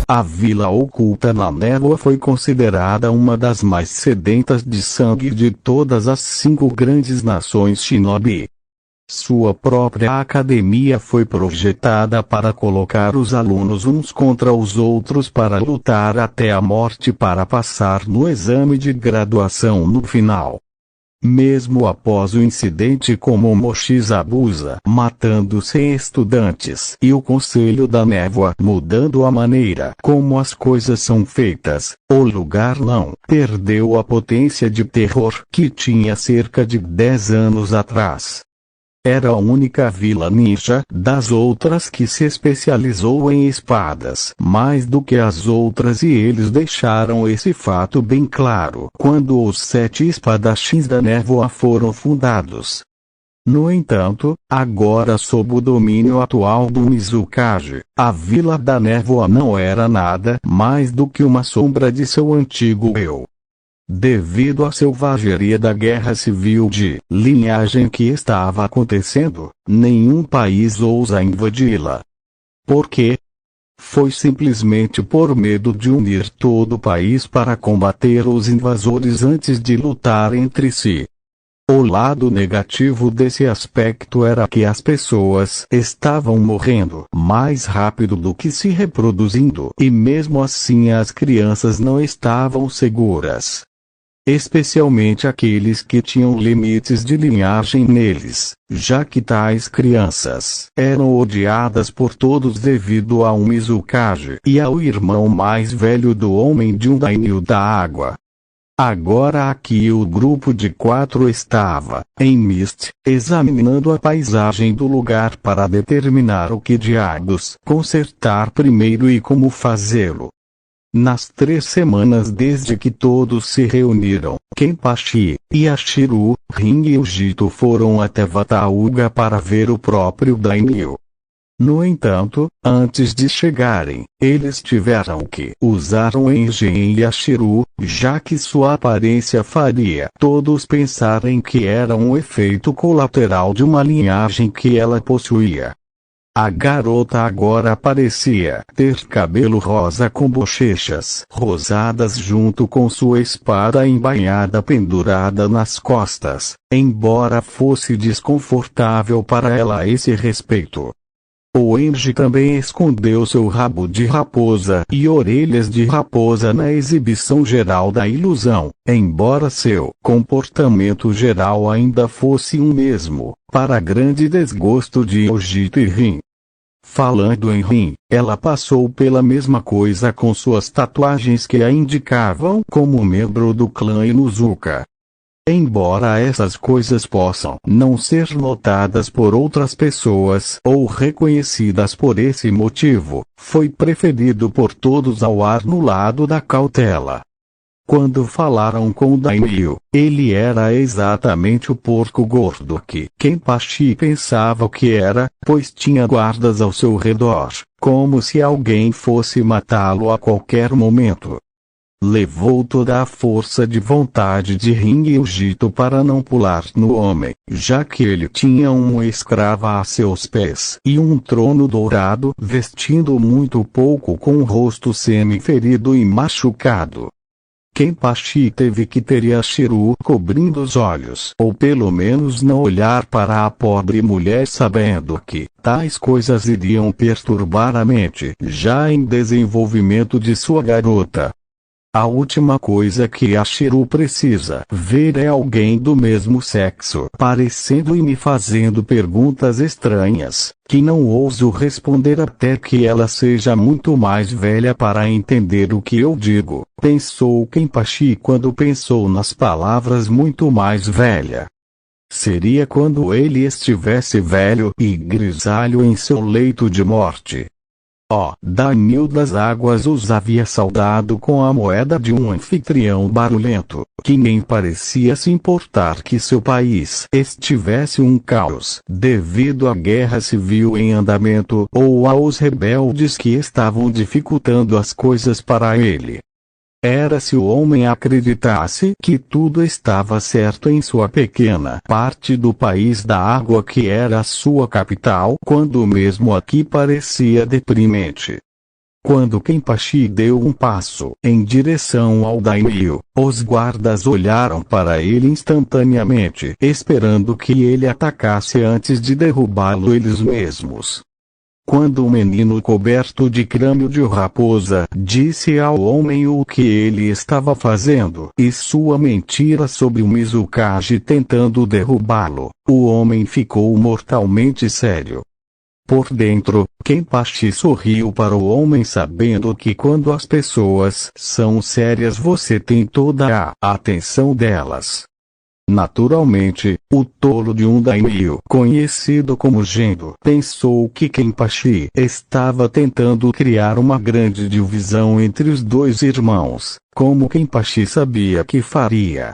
A vila oculta na névoa foi considerada uma das mais sedentas de sangue de todas as 5 grandes nações shinobi. Sua própria academia foi projetada para colocar os alunos uns contra os outros para lutar até a morte para passar no exame de graduação no final. Mesmo após o incidente com Momoshi Zabuza matando 100 estudantes e o Conselho da Névoa mudando a maneira como as coisas são feitas, o lugar não perdeu a potência de terror que tinha cerca de 10 anos atrás. Era a única vila ninja das outras que se especializou em espadas mais do que as outras, e eles deixaram esse fato bem claro quando os 7 espadachins da névoa foram fundados. No entanto, agora sob o domínio atual do Mizukage, a Vila da Névoa não era nada mais do que uma sombra de seu antigo eu. Devido à selvageria da guerra civil de linhagem que estava acontecendo, nenhum país ousa invadi-la. Por quê? Foi simplesmente por medo de unir todo o país para combater os invasores antes de lutar entre si. O lado negativo desse aspecto era que as pessoas estavam morrendo mais rápido do que se reproduzindo, e mesmo assim as crianças não estavam seguras. Especialmente aqueles que tinham limites de linhagem neles, já que tais crianças eram odiadas por todos devido a um Mizukage e ao irmão mais velho do homem de um daimyo da água. Agora aqui o grupo de 4 estava, em Mist, examinando a paisagem do lugar para determinar o que diabos consertar primeiro e como fazê-lo. Nas 3 semanas desde que todos se reuniram, Kenpachi, Yashiro, Rin e Ujito foram até Vatauga para ver o próprio daimyo. No entanto, antes de chegarem, eles tiveram que usar um engenho em Yashiro, já que sua aparência faria todos pensarem que era um efeito colateral de uma linhagem que ela possuía. A garota agora parecia ter cabelo rosa com bochechas rosadas junto com sua espada embainhada pendurada nas costas, embora fosse desconfortável para ela a esse respeito. O Enji também escondeu seu rabo de raposa e orelhas de raposa na exibição geral da ilusão, embora seu comportamento geral ainda fosse o mesmo, para grande desgosto de Ujito e Rin. Falando em Rin, ela passou pela mesma coisa com suas tatuagens que a indicavam como membro do clã Inuzuka. Embora essas coisas possam não ser notadas por outras pessoas ou reconhecidas por esse motivo, foi preferido por todos ao ar no lado da cautela. Quando falaram com o daimyo, ele era exatamente o porco gordo que Kenpachi pensava que era, pois tinha guardas ao seu redor, como se alguém fosse matá-lo a qualquer momento. Levou toda a força de vontade de Rin e Ujito para não pular no homem, já que ele tinha uma escrava a seus pés e um trono dourado vestindo muito pouco com o rosto semi-ferido e machucado. Kenpachi teve que ter Yashiro cobrindo os olhos, ou pelo menos não olhar para a pobre mulher sabendo que tais coisas iriam perturbar a mente já em desenvolvimento de sua garota. A última coisa que Yashiro precisa ver é alguém do mesmo sexo parecendo e me fazendo perguntas estranhas, que não ouso responder até que ela seja muito mais velha para entender o que eu digo, pensou Kenpachi quando pensou nas palavras muito mais velha. Seria quando ele estivesse velho e grisalho em seu leito de morte. Daimyo das Águas os havia saudado com a moeda de um anfitrião barulhento, que nem parecia se importar que seu país estivesse um caos devido à guerra civil em andamento ou aos rebeldes que estavam dificultando as coisas para ele. Era se o homem acreditasse que tudo estava certo em sua pequena parte do país da água que era a sua capital, quando mesmo aqui parecia deprimente. Quando Kenpachi deu um passo em direção ao daimyo, os guardas olharam para ele instantaneamente, esperando que ele atacasse antes de derrubá-lo eles mesmos. Quando o menino coberto de crânio de raposa disse ao homem o que ele estava fazendo e sua mentira sobre o Mizukage tentando derrubá-lo, o homem ficou mortalmente sério. Por dentro, Kenpachi sorriu para o homem sabendo que quando as pessoas são sérias você tem toda a atenção delas. Naturalmente, o tolo de um daimyo conhecido como Gendo pensou que Kenpachi estava tentando criar uma grande divisão entre os dois irmãos, como Kenpachi sabia que faria.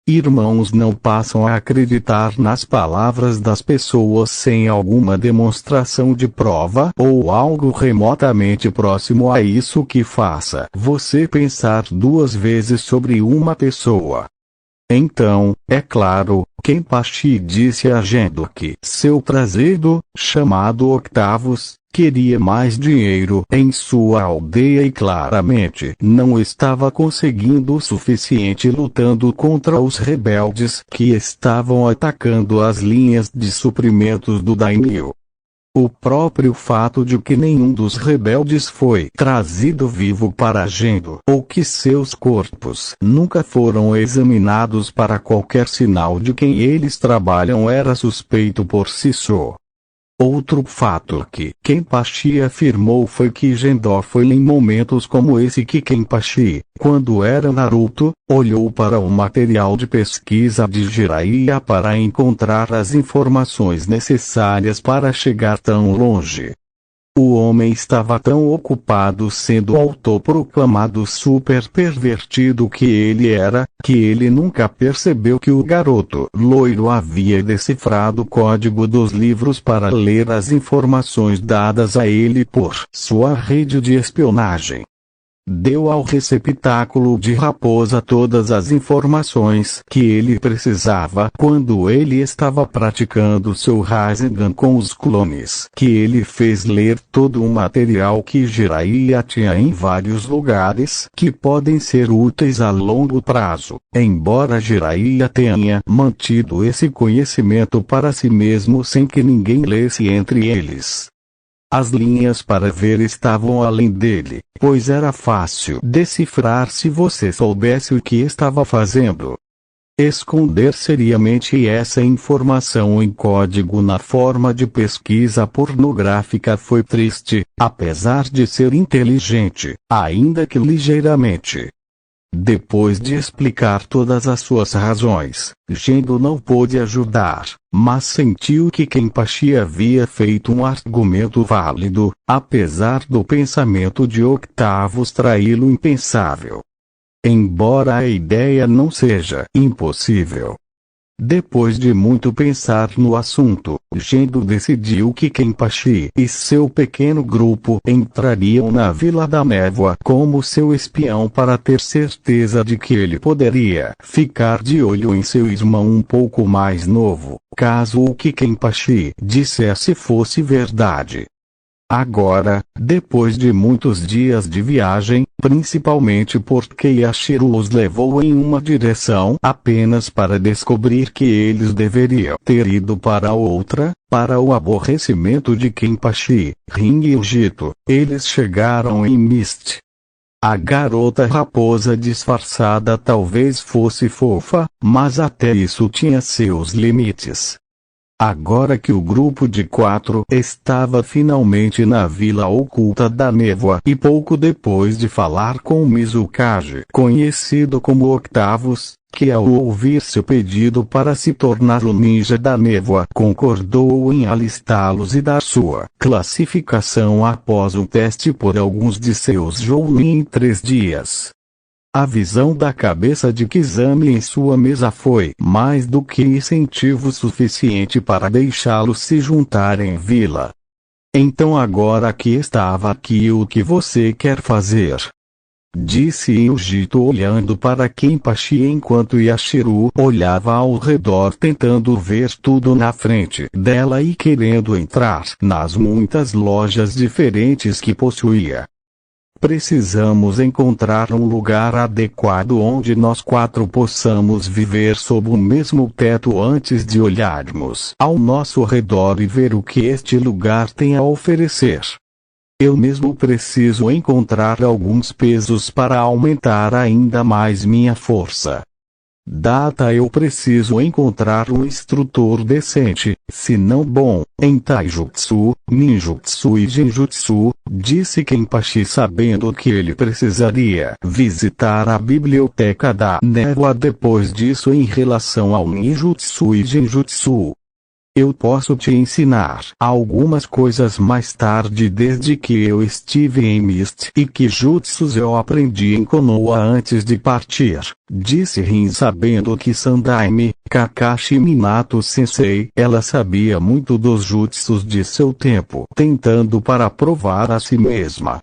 Irmãos não passam a acreditar nas palavras das pessoas sem alguma demonstração de prova ou algo remotamente próximo a isso que faça você pensar duas vezes sobre uma pessoa. Então, é claro, Kenpachi disse a Gendo que seu traseiro, chamado Octavus, queria mais dinheiro em sua aldeia e claramente não estava conseguindo o suficiente lutando contra os rebeldes que estavam atacando as linhas de suprimentos do daimyo. O próprio fato de que nenhum dos rebeldes foi trazido vivo para Gendo ou que seus corpos nunca foram examinados para qualquer sinal de quem eles trabalham era suspeito por si só. Outro fato que Kenpachi afirmou foi que Gendo foi em momentos como esse que Kenpachi, quando era Naruto, olhou para o material de pesquisa de Jiraiya para encontrar as informações necessárias para chegar tão longe. O homem estava tão ocupado sendo autoproclamado super pervertido que ele nunca percebeu que o garoto loiro havia decifrado o código dos livros para ler as informações dadas a ele por sua rede de espionagem. Deu ao receptáculo de raposa todas as informações que ele precisava quando ele estava praticando seu Rasengan com os clones. Que ele fez ler todo o material que Jiraiya tinha em vários lugares que podem ser úteis a longo prazo, embora Jiraiya tenha mantido esse conhecimento para si mesmo sem que ninguém lesse entre eles. As linhas para ver estavam além dele, pois era fácil decifrar se você soubesse o que estava fazendo. Esconder seriamente essa informação em código na forma de pesquisa pornográfica foi triste, apesar de ser inteligente, ainda que ligeiramente. Depois de explicar todas as suas razões, Gendo não pôde ajudar, mas sentiu que Kenpachi havia feito um argumento válido, apesar do pensamento de Octavus traí-lo impensável. Embora a ideia não seja impossível. Depois de muito pensar no assunto, Gendo decidiu que Kenpachi e seu pequeno grupo entrariam na Vila da Névoa como seu espião para ter certeza de que ele poderia ficar de olho em seu irmão um pouco mais novo, caso o que Kenpachi dissesse fosse verdade. Agora, depois de muitos dias de viagem, principalmente porque Yashiro os levou em uma direção apenas para descobrir que eles deveriam ter ido para outra, para o aborrecimento de Kenpachi, Rin e Ujito, eles chegaram em Mist. A garota raposa disfarçada talvez fosse fofa, mas até isso tinha seus limites. Agora que o grupo de 4 estava finalmente na vila oculta da névoa e pouco depois de falar com o Mizukage, conhecido como Octavus, que ao ouvir seu pedido para se tornar o ninja da névoa concordou em alistá-los e dar sua classificação após um teste por alguns de seus Jounin em 3 dias. A visão da cabeça de Kizami em sua mesa foi mais do que incentivo suficiente para deixá-los se juntar em vila. Então agora que estava aqui o que você quer fazer? Disse Yujito olhando para Kenpachi enquanto Yashiro olhava ao redor tentando ver tudo na frente dela e querendo entrar nas muitas lojas diferentes que possuía. Precisamos encontrar um lugar adequado onde nós quatro possamos viver sob o mesmo teto antes de olharmos ao nosso redor e ver o que este lugar tem a oferecer. Eu mesmo preciso encontrar alguns pesos para aumentar ainda mais minha força. Eu preciso encontrar um instrutor decente, se não bom, em taijutsu, ninjutsu e genjutsu, disse Kenpachi sabendo que ele precisaria visitar a biblioteca da névoa depois disso em relação ao ninjutsu e genjutsu. Eu posso te ensinar algumas coisas mais tarde desde que eu estive em Mist e que jutsus eu aprendi em Konoha antes de partir, disse Rin sabendo que Sandaime, Kakashi Minato Sensei, ela sabia muito dos jutsus de seu tempo, tentando para provar a si mesma.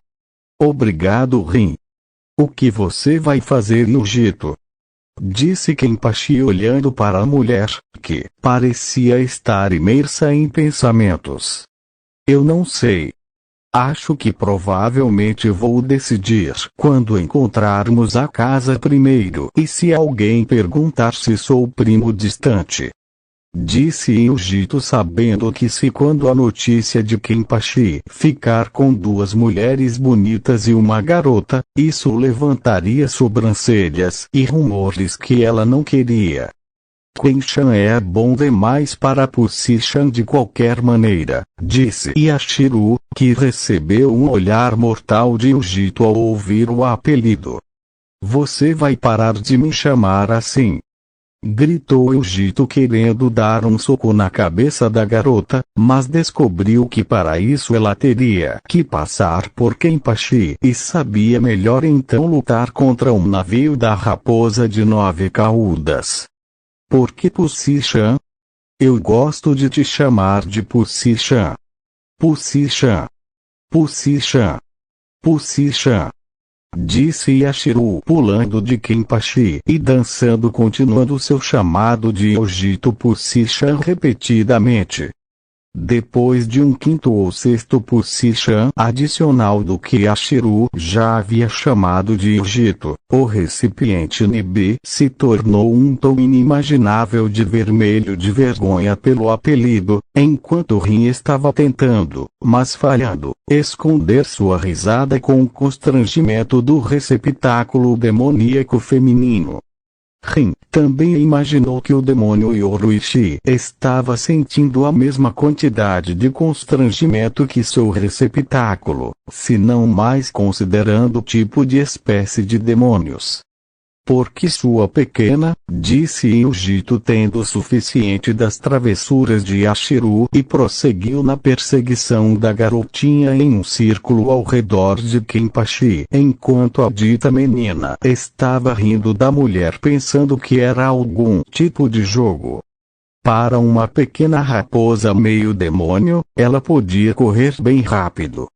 Obrigado Rin. O que você vai fazer no Jito? Disse Kenpachi olhando para a mulher, que parecia estar imersa em pensamentos. Eu não sei. Acho que provavelmente vou decidir quando encontrarmos a casa primeiro e se alguém perguntar se sou primo distante. Disse Yujito sabendo que se quando a notícia de Kenpachi ficar com duas mulheres bonitas e uma garota, isso levantaria sobrancelhas e rumores que ela não queria. Quenchan é bom demais para Pussy-chan de qualquer maneira, disse Yashiro, que recebeu um olhar mortal de Yujito ao ouvir o apelido. Você vai parar de me chamar assim? Gritou Yujito querendo dar um soco na cabeça da garota, mas descobriu que para isso ela teria que passar por Kenpachi e sabia melhor então lutar contra um navio da raposa de 9 caudas. Por que Pussy-chan? Eu gosto de te chamar de Pussy-chan. Pussy-chan. Pussy-chan. Pussy-chan. Disse Yashiro pulando de Kenpachi e dançando continuando seu chamado de Yojito Pussy-chan repetidamente. Depois de um quinto ou sexto Pussy-chan adicional do que Yashiro já havia chamado de Yojito, o recipiente Nibi se tornou um tom inimaginável de vermelho de vergonha pelo apelido, enquanto Rin estava tentando, mas falhando, esconder sua risada com o constrangimento do receptáculo demoníaco feminino. Rin também imaginou que o demônio Yoruichi estava sentindo a mesma quantidade de constrangimento que seu receptáculo, se não mais considerando o tipo de espécie de demônios. Porque sua pequena, disse Yujito tendo o suficiente das travessuras de Yashiro e prosseguiu na perseguição da garotinha em um círculo ao redor de Kenpachi enquanto a dita menina estava rindo da mulher pensando que era algum tipo de jogo. Para uma pequena raposa meio demônio, ela podia correr bem rápido.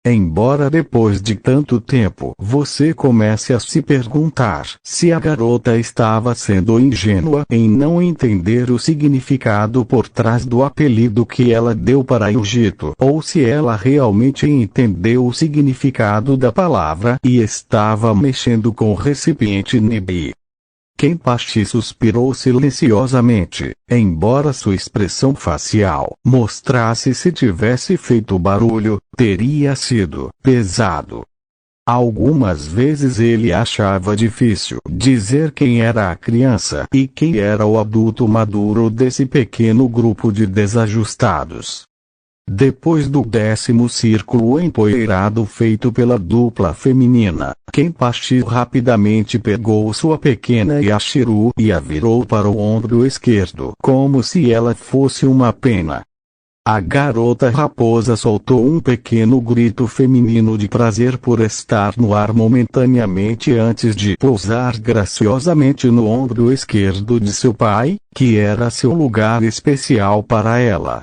Embora depois de tanto tempo você comece a se perguntar se a garota estava sendo ingênua em não entender o significado por trás do apelido que ela deu para Yujito ou se ela realmente entendeu o significado da palavra e estava mexendo com o recipiente Nibi. Kenpachi suspirou silenciosamente, embora sua expressão facial mostrasse se tivesse feito barulho, teria sido pesado. Algumas vezes ele achava difícil dizer quem era a criança e quem era o adulto maduro desse pequeno grupo de desajustados. Depois do 10º círculo empoeirado feito pela dupla feminina, Kenpachi rapidamente pegou sua pequena Yashiro e a virou para o ombro esquerdo como se ela fosse uma pena. A garota raposa soltou um pequeno grito feminino de prazer por estar no ar momentaneamente antes de pousar graciosamente no ombro esquerdo de seu pai, que era seu lugar especial para ela.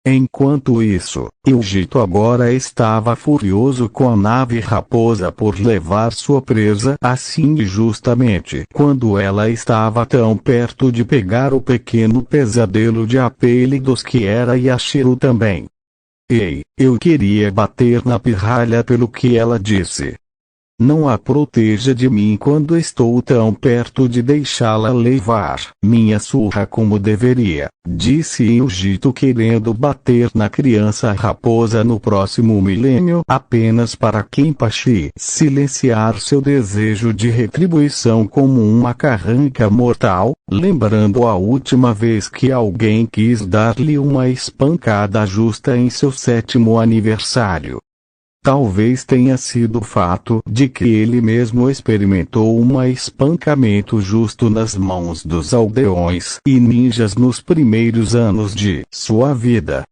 Enquanto isso, Yujito agora estava furioso com a nave raposa por levar sua presa assim justamente quando ela estava tão perto de pegar o pequeno pesadelo de apelidos que era Yashiro também. Ei, eu queria bater na pirralha pelo que ela disse. Não a proteja de mim quando estou tão perto de deixá-la levar minha surra como deveria, disse Yujito, querendo bater na criança raposa no próximo milênio apenas para Kenpachi silenciar seu desejo de retribuição como uma carranca mortal, lembrando a última vez que alguém quis dar-lhe uma espancada justa em seu 7º aniversário. Talvez tenha sido o fato de que ele mesmo experimentou um espancamento justo nas mãos dos aldeões e ninjas nos primeiros anos de sua vida.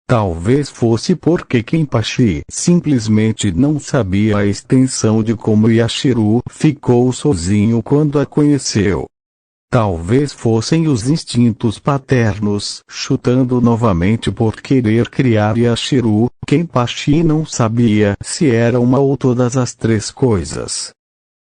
Talvez fosse porque Kenpachi simplesmente não sabia a extensão de como Yashiro ficou sozinho quando a conheceu. Talvez fossem os instintos paternos chutando novamente por querer criar Yashiro. Kenpachi não sabia se era uma ou todas as três coisas.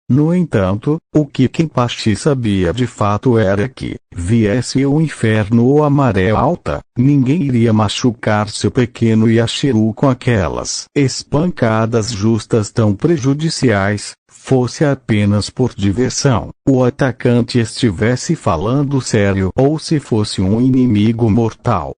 No entanto, o que Kenpachi sabia de fato era que, viesse o inferno ou a maré alta, ninguém iria machucar seu pequeno Yashiro com aquelas espancadas justas tão prejudiciais, fosse apenas por diversão, o atacante estivesse falando sério ou se fosse um inimigo mortal.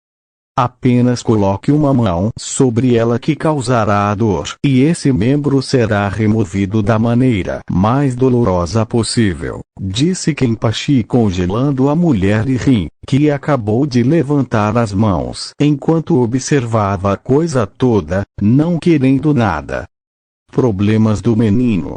Apenas coloque uma mão sobre ela que causará a dor, e esse membro será removido da maneira mais dolorosa possível, disse Kenpachi, congelando a mulher e Rin, que acabou de levantar as mãos enquanto observava a coisa toda, não querendo nada. Problemas do menino.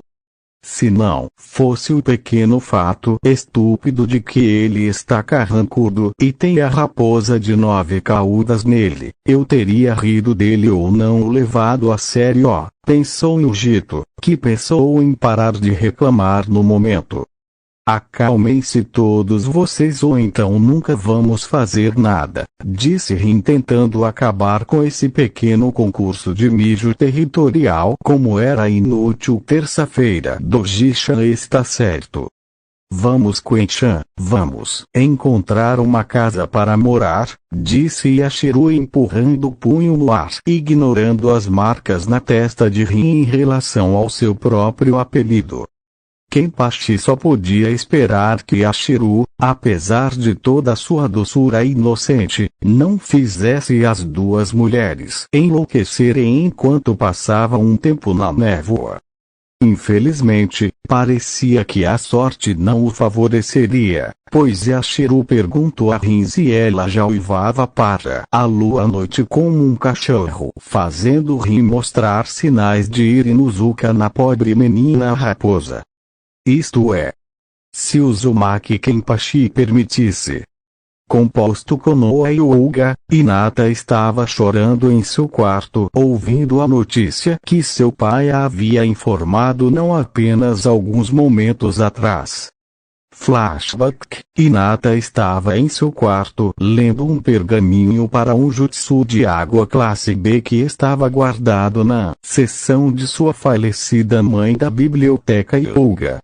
Se não fosse o pequeno fato estúpido de que ele está carrancudo e tem a raposa de 9 caudas nele, eu teria rido dele ou não o levado a sério, pensou Yujito, que pensou em parar de reclamar no momento. Acalmem-se todos vocês ou então nunca vamos fazer nada, disse Rin, tentando acabar com esse pequeno concurso de mijo territorial. Como era inútil terça-feira, Doji-chan está certo. Vamos, Quen-chan, vamos encontrar uma casa para morar, disse Yashiro, empurrando o punho no ar, ignorando as marcas na testa de Rin em relação ao seu próprio apelido. Kenpachi só podia esperar que Yashiro, apesar de toda a sua doçura inocente, não fizesse as duas mulheres enlouquecerem enquanto passavam um tempo na névoa. Infelizmente, parecia que a sorte não o favoreceria, pois Yashiro perguntou a Rin se ela já uivava para a lua à noite como um cachorro, fazendo Rin mostrar sinais de Irinuzuka na pobre menina raposa. Isto é, se Uzumaki Kenpachi permitisse. Composto Konoha Hyuga, Hinata estava chorando em seu quarto, ouvindo a notícia que seu pai a havia informado não apenas alguns momentos atrás. Flashback: Hinata estava em seu quarto lendo um pergaminho para um jutsu de água classe B que estava guardado na seção de sua falecida mãe da biblioteca Hyuga.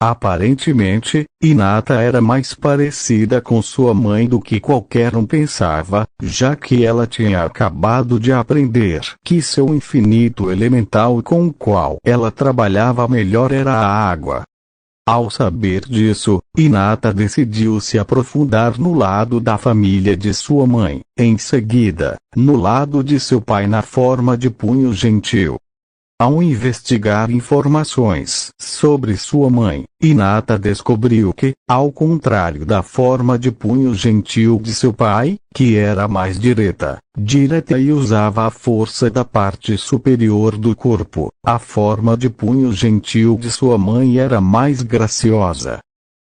Aparentemente, Hinata era mais parecida com sua mãe do que qualquer um pensava, já que ela tinha acabado de aprender que seu infinito elemental com o qual ela trabalhava melhor era a água. Ao saber disso, Hinata decidiu se aprofundar no lado da família de sua mãe, em seguida, no lado de seu pai na forma de punho gentil. Ao investigar informações sobre sua mãe, Hinata descobriu que, ao contrário da forma de punho gentil de seu pai, que era mais direta e usava a força da parte superior do corpo, a forma de punho gentil de sua mãe era mais graciosa.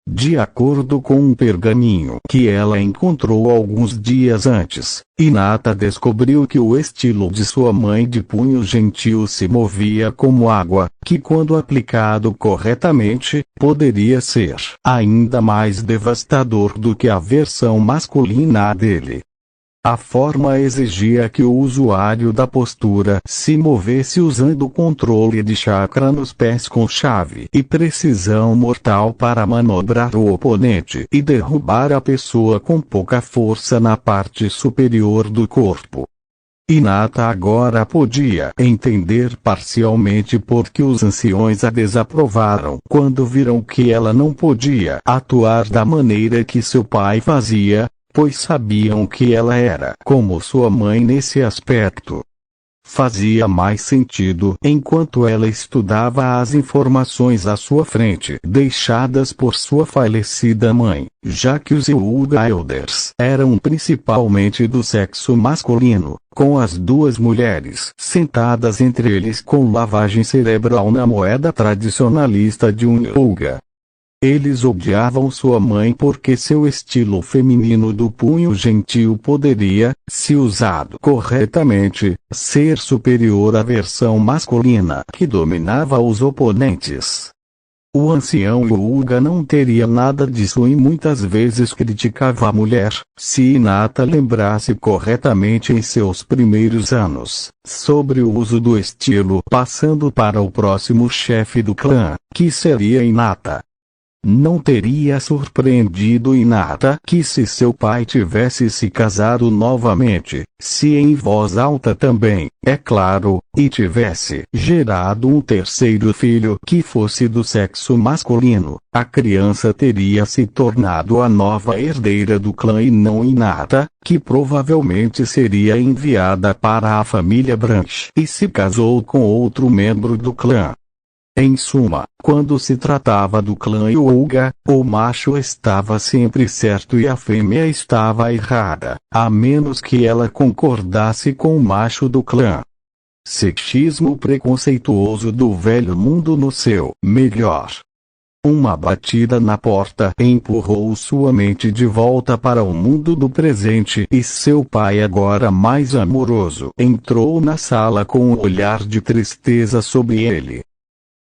De acordo com um pergaminho que ela encontrou alguns dias antes, Hinata descobriu que o estilo de sua mãe de punho gentil se movia como água, que quando aplicado corretamente, poderia ser ainda mais devastador do que a versão masculina dele. A forma exigia que o usuário da postura se movesse usando o controle de chakra nos pés com chave e precisão mortal para manobrar o oponente e derrubar a pessoa com pouca força na parte superior do corpo. Hinata agora podia entender parcialmente por que os anciões a desaprovaram quando viram que ela não podia atuar da maneira que seu pai fazia, pois sabiam que ela era como sua mãe nesse aspecto. Fazia mais sentido enquanto ela estudava as informações à sua frente deixadas por sua falecida mãe, já que os Hyuga Elders eram principalmente do sexo masculino, com as duas mulheres sentadas entre eles com lavagem cerebral na moeda tradicionalista de um Hyuga. Eles odiavam sua mãe porque seu estilo feminino do punho gentil poderia, se usado corretamente, ser superior à versão masculina que dominava os oponentes. O ancião Hyuga não teria nada disso e muitas vezes criticava a mulher, se Hinata lembrasse corretamente em seus primeiros anos, sobre o uso do estilo passando para o próximo chefe do clã, que seria Hinata. Não teria surpreendido Hinata que se seu pai tivesse se casado novamente, se em voz alta também, é claro, e tivesse gerado um terceiro filho que fosse do sexo masculino, a criança teria se tornado a nova herdeira do clã e não Hinata, que provavelmente seria enviada para a família Branch e se casou com outro membro do clã. Em suma, quando se tratava do clã Hyuga, o macho estava sempre certo e a fêmea estava errada, a menos que ela concordasse com o macho do clã. Sexismo preconceituoso do velho mundo no seu melhor. Uma batida na porta empurrou sua mente de volta para o mundo do presente e seu pai, agora mais amoroso, entrou na sala com um olhar de tristeza sobre ele.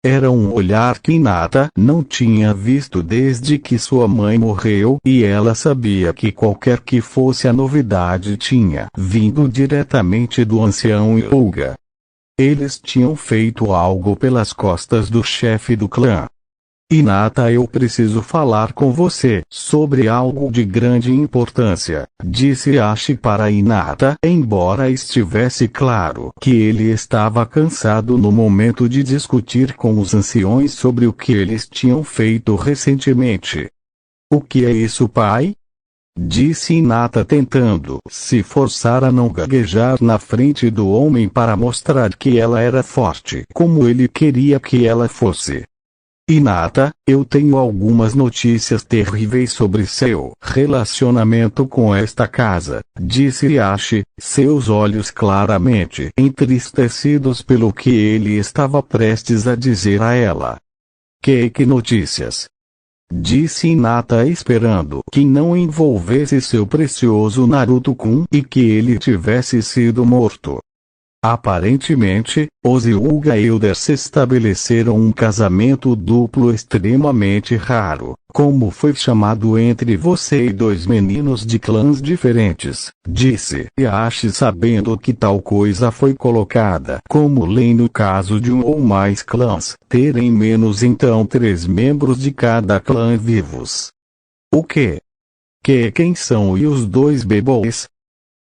Era um olhar que Hinata não tinha visto desde que sua mãe morreu e ela sabia que qualquer que fosse a novidade tinha vindo diretamente do ancião Hyuga. Eles tinham feito algo pelas costas do chefe do clã. Hinata, eu preciso falar com você sobre algo de grande importância, disse Ashi para Hinata, embora estivesse claro que ele estava cansado no momento de discutir com os anciões sobre o que eles tinham feito recentemente. O que é isso, pai? Disse Hinata, tentando se forçar a não gaguejar na frente do homem para mostrar que ela era forte como ele queria que ela fosse. Hinata, eu tenho algumas notícias terríveis sobre seu relacionamento com esta casa, disse Ashi, seus olhos claramente entristecidos pelo que ele estava prestes a dizer a ela. Que notícias? Disse Hinata, esperando que não envolvesse seu precioso Naruto-kun e que ele tivesse sido morto. Aparentemente, os Hyuga Elders estabeleceram um casamento duplo extremamente raro, como foi chamado entre você e dois meninos de clãs diferentes, disse Ashi, sabendo que tal coisa foi colocada como lei no caso de um ou mais clãs terem menos então 3 membros de cada clã vivos. O quê? Quem são e os 2 B-boys?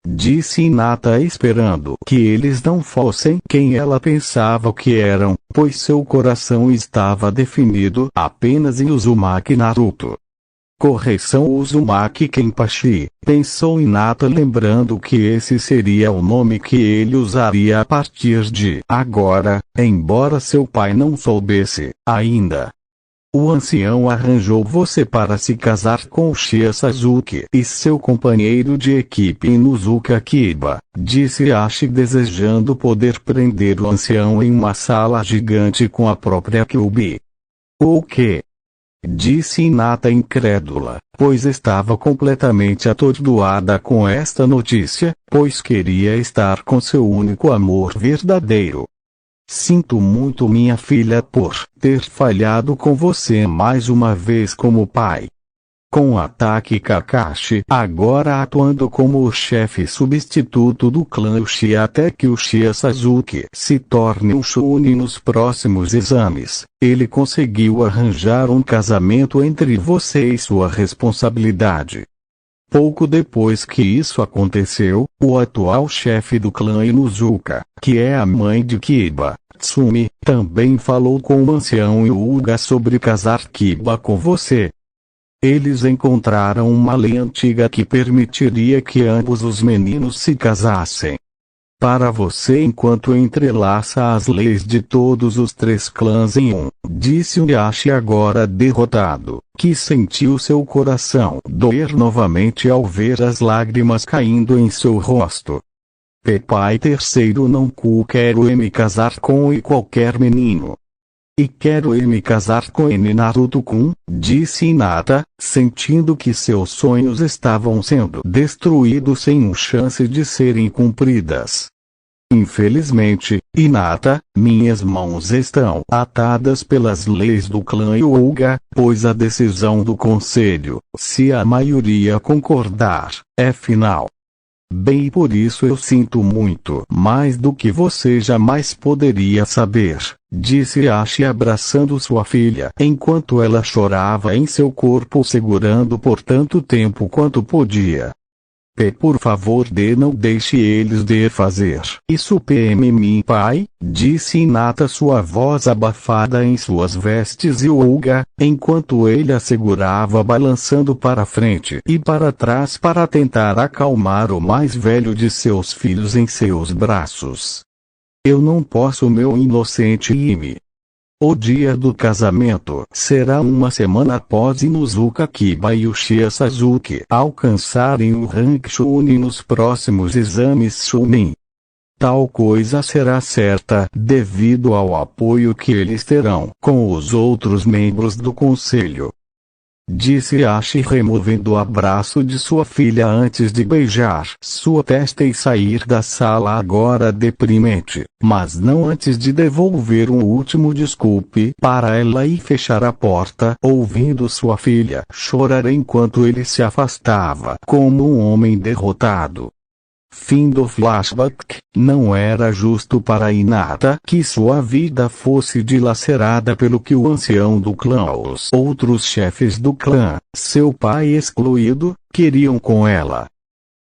Disse Hinata, esperando que eles não fossem quem ela pensava que eram, pois seu coração estava definido apenas em Uzumaki Naruto. Correção, Uzumaki Kenpachi, pensou Hinata, lembrando que esse seria o nome que ele usaria a partir de agora, embora seu pai não soubesse ainda. O ancião arranjou você para se casar com Shia Sasuke e seu companheiro de equipe Inuzuka Kiba, disse Ashi, desejando poder prender o ancião em uma sala gigante com a própria Kyuubi. O quê? Disse Hinata, incrédula, pois estava completamente atordoada com esta notícia, pois queria estar com seu único amor verdadeiro. Sinto muito, minha filha, por ter falhado com você mais uma vez como pai. Com o ataque, Kakashi agora atuando como o chefe substituto do clã Uchiha até que o Shia Sasuke se torne um Chunin nos próximos exames, ele conseguiu arranjar um casamento entre você e sua responsabilidade. Pouco depois que isso aconteceu, o atual chefe do clã Inuzuka, que é a mãe de Kiba, Tsumi, também falou com o ancião Hyuga sobre casar Kiba com você. Eles encontraram uma lei antiga que permitiria que ambos os meninos se casassem. Para você, enquanto entrelaça as leis de todos os 3 clãs em um, disse o Yashi agora derrotado, que sentiu seu coração doer novamente ao ver as lágrimas caindo em seu rosto. Pai terceiro não quero me casar com qualquer menino. E quero me casar com Naruto-kun, disse Hinata, sentindo que seus sonhos estavam sendo destruídos sem chance de serem cumpridas. Infelizmente, Hinata, minhas mãos estão atadas pelas leis do clã Hyuga, pois a decisão do conselho, se a maioria concordar, é final. Bem, por isso eu sinto muito mais do que você jamais poderia saber, disse Ashi abraçando sua filha enquanto ela chorava em seu corpo segurando por tanto tempo quanto podia. Por favor, não deixe eles fazer isso, pai, disse Hinata, sua voz abafada em suas vestes Hyuga, enquanto ele a segurava balançando para frente e para trás para tentar acalmar o mais velho de seus filhos em seus braços. Eu não posso, meu inocente Imi. O dia do casamento será uma semana após Inuzuka Kiba e Uchiha Sasuke alcançarem o rank Chunin nos próximos exames Chunin. Tal coisa será certa devido ao apoio que eles terão com os outros membros do conselho. Disse Ashi removendo o abraço de sua filha antes de beijar sua testa e sair da sala agora deprimente, mas não antes de devolver um último desculpe para ela e fechar a porta, ouvindo sua filha chorar enquanto ele se afastava como um homem derrotado. Fim do flashback. Não era justo para Hinata que sua vida fosse dilacerada pelo que o ancião do clã, os outros chefes do clã, seu pai excluído, queriam com ela.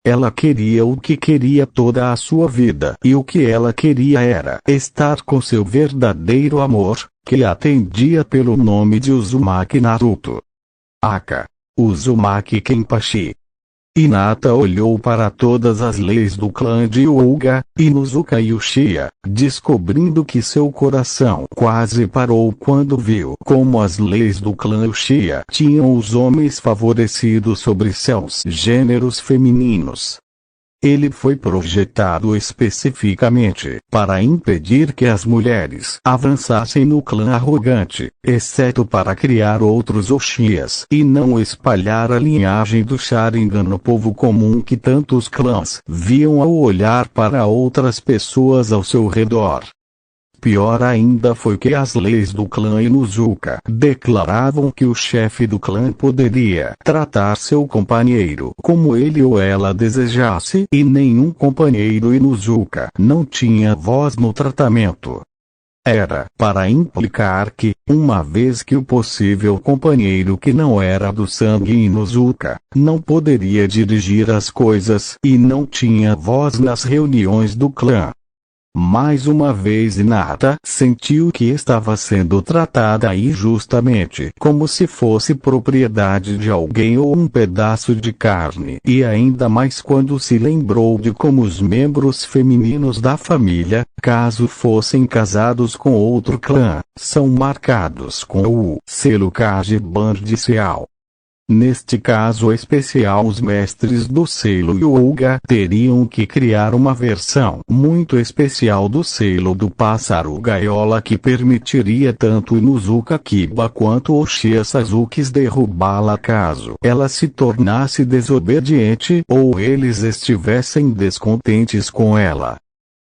Ela queria o que queria toda a sua vida, e o que ela queria era estar com seu verdadeiro amor, que atendia pelo nome de Uzumaki Naruto. Aka Uzumaki Kenpachi. Hinata olhou para todas as leis do clã de Hyuga, Inuzuka e Uchiha, descobrindo que seu coração quase parou quando viu como as leis do clã Uchiha tinham os homens favorecidos sobre seus gêneros femininos. Ele foi projetado especificamente para impedir que as mulheres avançassem no clã arrogante, exceto para criar outros Uchihas e não espalhar a linhagem do Sharingan no povo comum que tantos clãs viam ao olhar para outras pessoas ao seu redor. Pior ainda foi que as leis do clã Inuzuka declaravam que o chefe do clã poderia tratar seu companheiro como ele ou ela desejasse e nenhum companheiro Inuzuka não tinha voz no tratamento. Era para implicar que, uma vez que o possível companheiro que não era do sangue Inuzuka, não poderia dirigir as coisas e não tinha voz nas reuniões do clã. Mais uma vez Hinata sentiu que estava sendo tratada injustamente como se fosse propriedade de alguém ou um pedaço de carne, e ainda mais quando se lembrou de como os membros femininos da família, caso fossem casados com outro clã, são marcados com o selo Kageban judicial. Neste caso especial, os mestres do selo Hyuga teriam que criar uma versão muito especial do selo do pássaro gaiola que permitiria tanto Inuzuka Kiba quanto Uchiha Sasuke derrubá-la caso ela se tornasse desobediente ou eles estivessem descontentes com ela.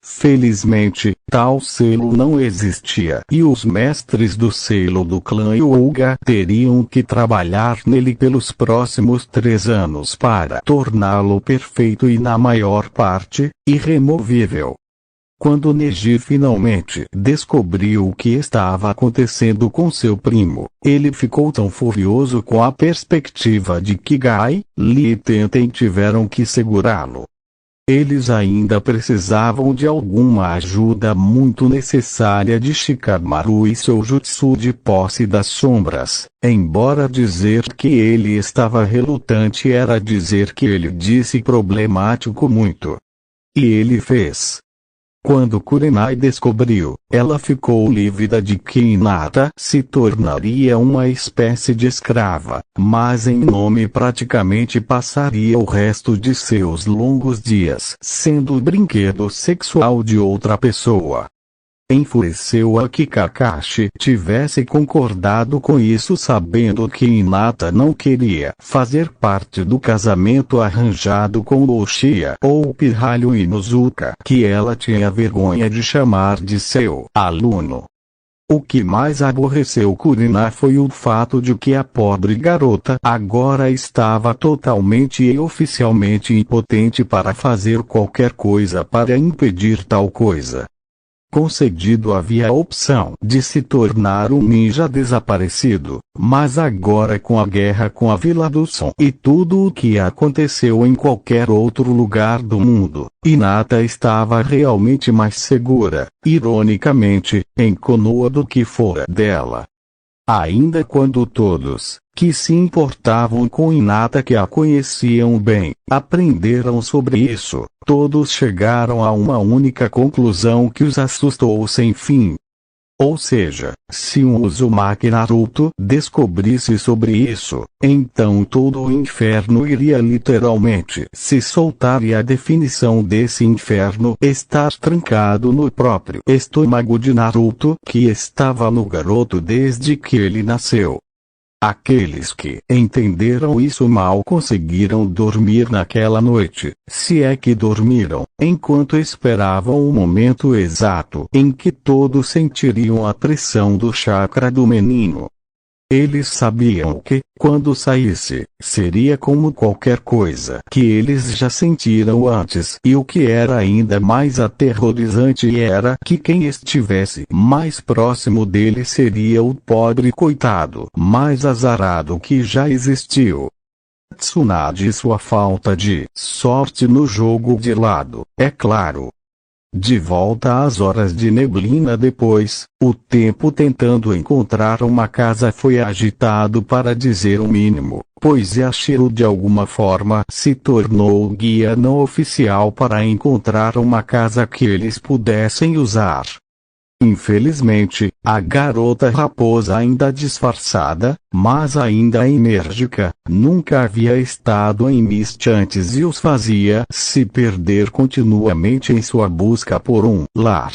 Felizmente, tal selo não existia e os mestres do selo do clã Hyuga teriam que trabalhar nele pelos próximos 3 anos para torná-lo perfeito e na maior parte, irremovível. Quando Neji finalmente descobriu o que estava acontecendo com seu primo, ele ficou tão furioso com a perspectiva de que Gai, Lee e Tenten tiveram que segurá-lo. Eles ainda precisavam de alguma ajuda muito necessária de Shikamaru e seu jutsu de posse das sombras, embora dizer que ele estava relutante era dizer que ele disse problemático muito. E ele fez. Quando Kurenai descobriu, ela ficou lívida de que Hinata se tornaria uma espécie de escrava, mas em nome praticamente passaria o resto de seus longos dias sendo o brinquedo sexual de outra pessoa. Enfureceu-a que Kakashi tivesse concordado com isso sabendo que Hinata não queria fazer parte do casamento arranjado com Uchiha ou o pirralho Inuzuka que ela tinha vergonha de chamar de seu aluno. O que mais aborreceu Kurenai foi o fato de que a pobre garota agora estava totalmente e oficialmente impotente para fazer qualquer coisa para impedir tal coisa. Concedido havia a opção de se tornar um ninja desaparecido, mas agora com a guerra com a Vila do Som e tudo o que aconteceu em qualquer outro lugar do mundo, Hinata estava realmente mais segura, ironicamente, em Konoha do que fora dela. Ainda quando todos, que se importavam com Hinata que a conheciam bem, aprenderam sobre isso, todos chegaram a uma única conclusão que os assustou sem fim. Ou seja, se um Uzumaki Naruto descobrisse sobre isso, então todo o inferno iria literalmente se soltar e a definição desse inferno estar trancado no próprio estômago de Naruto que estava no garoto desde que ele nasceu. Aqueles que entenderam isso mal conseguiram dormir naquela noite, se é que dormiram, enquanto esperavam o momento exato em que todos sentiriam a pressão do chakra do menino. Eles sabiam que, quando saísse, seria como qualquer coisa que eles já sentiram antes e o que era ainda mais aterrorizante era que quem estivesse mais próximo dele seria o pobre coitado mais azarado que já existiu. Tsunade e sua falta de sorte no jogo de lado, é claro. De volta às horas de neblina depois, o tempo tentando encontrar uma casa foi agitado para dizer o mínimo, pois Yashiro de alguma forma se tornou o guia não oficial para encontrar uma casa que eles pudessem usar. Infelizmente, a garota raposa ainda disfarçada, mas ainda enérgica, nunca havia estado em Mist antes e os fazia se perder continuamente em sua busca por um lar.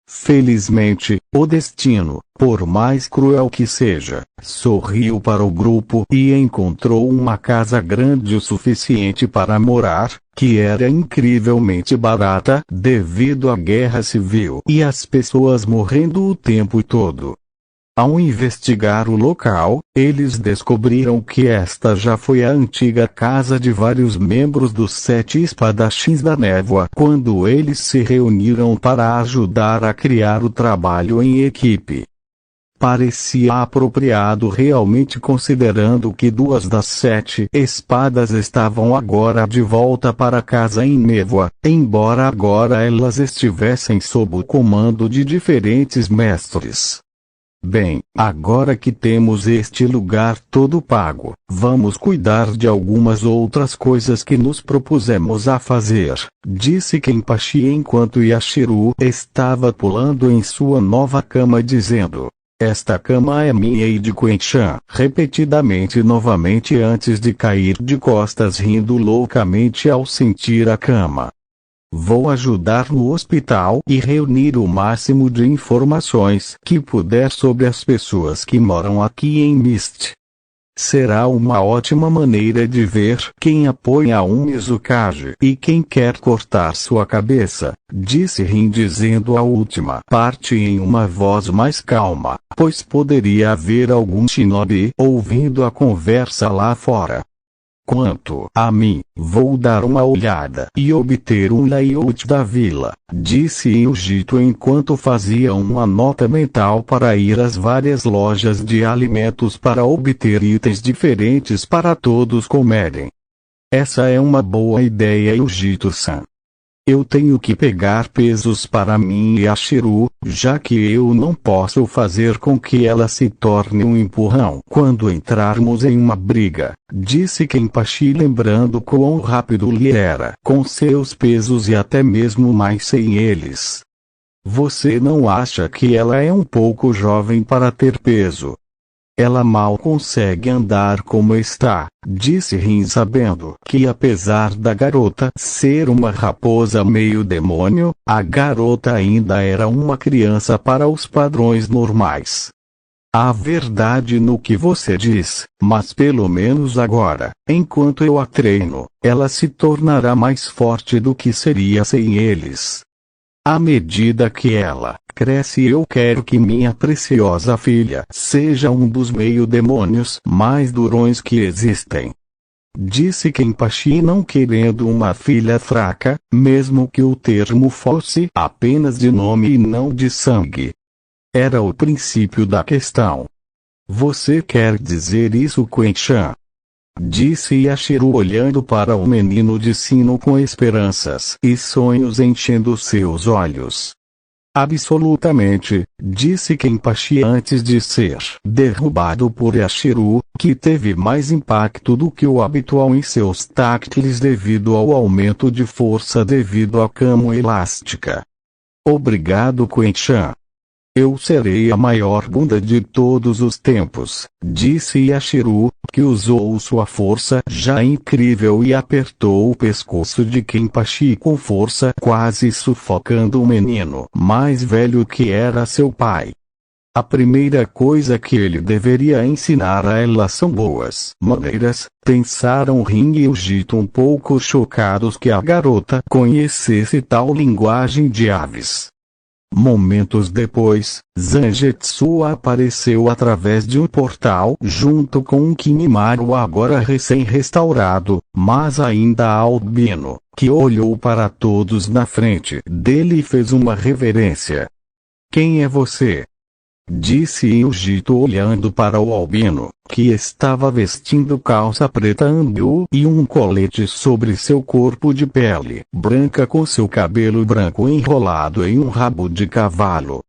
Felizmente, o destino, por mais cruel que seja, sorriu para o grupo e encontrou uma casa grande o suficiente para morar, que era incrivelmente barata devido à guerra civil e as pessoas morrendo o tempo todo. Ao investigar o local, eles descobriram que esta já foi a antiga casa de vários membros dos 7 espadachins da névoa quando eles se reuniram para ajudar a criar o trabalho em equipe. Parecia apropriado realmente considerando que 2 das 7 espadas estavam agora de volta para casa em névoa, embora agora elas estivessem sob o comando de diferentes mestres. Bem, agora que temos este lugar todo pago, vamos cuidar de algumas outras coisas que nos propusemos a fazer, disse Kenpachi enquanto Yashiro estava pulando em sua nova cama dizendo: esta cama é minha e de Quen-chan, repetidamente novamente antes de cair de costas rindo loucamente ao sentir a cama. Vou ajudar no hospital e reunir o máximo de informações que puder sobre as pessoas que moram aqui em Mist. Será uma ótima maneira de ver quem apoia um Mizukage e quem quer cortar sua cabeça, disse Rin dizendo a última parte em uma voz mais calma, pois poderia haver algum shinobi ouvindo a conversa lá fora. Quanto a mim, vou dar uma olhada e obter um layout da vila, disse Yujito enquanto fazia uma nota mental para ir às várias lojas de alimentos para obter itens diferentes para todos comerem. Essa é uma boa ideia, Yujito-san. Eu tenho que pegar pesos para mim e a Shiru, já que eu não posso fazer com que ela se torne um empurrão quando entrarmos em uma briga, disse Kenpachi lembrando quão rápido ele era com seus pesos e até mesmo mais sem eles. Você não acha que ela é um pouco jovem para ter peso? Ela mal consegue andar como está, disse Rin sabendo que apesar da garota ser uma raposa meio demônio, a garota ainda era uma criança para os padrões normais. Há verdade no que você diz, mas pelo menos agora, enquanto eu a treino, ela se tornará mais forte do que seria sem eles. À medida que ela cresce, eu quero que minha preciosa filha seja um dos meio-demônios mais durões que existem. Disse Kenpachi não querendo uma filha fraca, mesmo que o termo fosse apenas de nome e não de sangue. Era o princípio da questão. Você quer dizer isso, Quen-chan? Disse Yashiro olhando para o menino de sino com esperanças e sonhos enchendo seus olhos. Absolutamente, disse Kenpachi antes de ser derrubado por Yashiro, que teve mais impacto do que o habitual em seus táctiles devido ao aumento de força devido à cama elástica. Obrigado, Quen-chan. Eu serei a maior bunda de todos os tempos, disse Yashiro, que usou sua força já incrível e apertou o pescoço de Kenpachi com força, quase sufocando o menino mais velho que era seu pai. A primeira coisa que ele deveria ensinar a ela são boas maneiras, pensaram Rin e Yujito um pouco chocados que a garota conhecesse tal linguagem de aves. Momentos depois, Zangetsu apareceu através de um portal junto com um Kimimaru agora recém-restaurado, mas ainda albino, que olhou para todos na frente dele e fez uma reverência. Quem é você? Disse Yujito olhando para o albino, que estava vestindo calça preta ambu e um colete sobre seu corpo de pele branca com seu cabelo branco enrolado em um rabo de cavalo.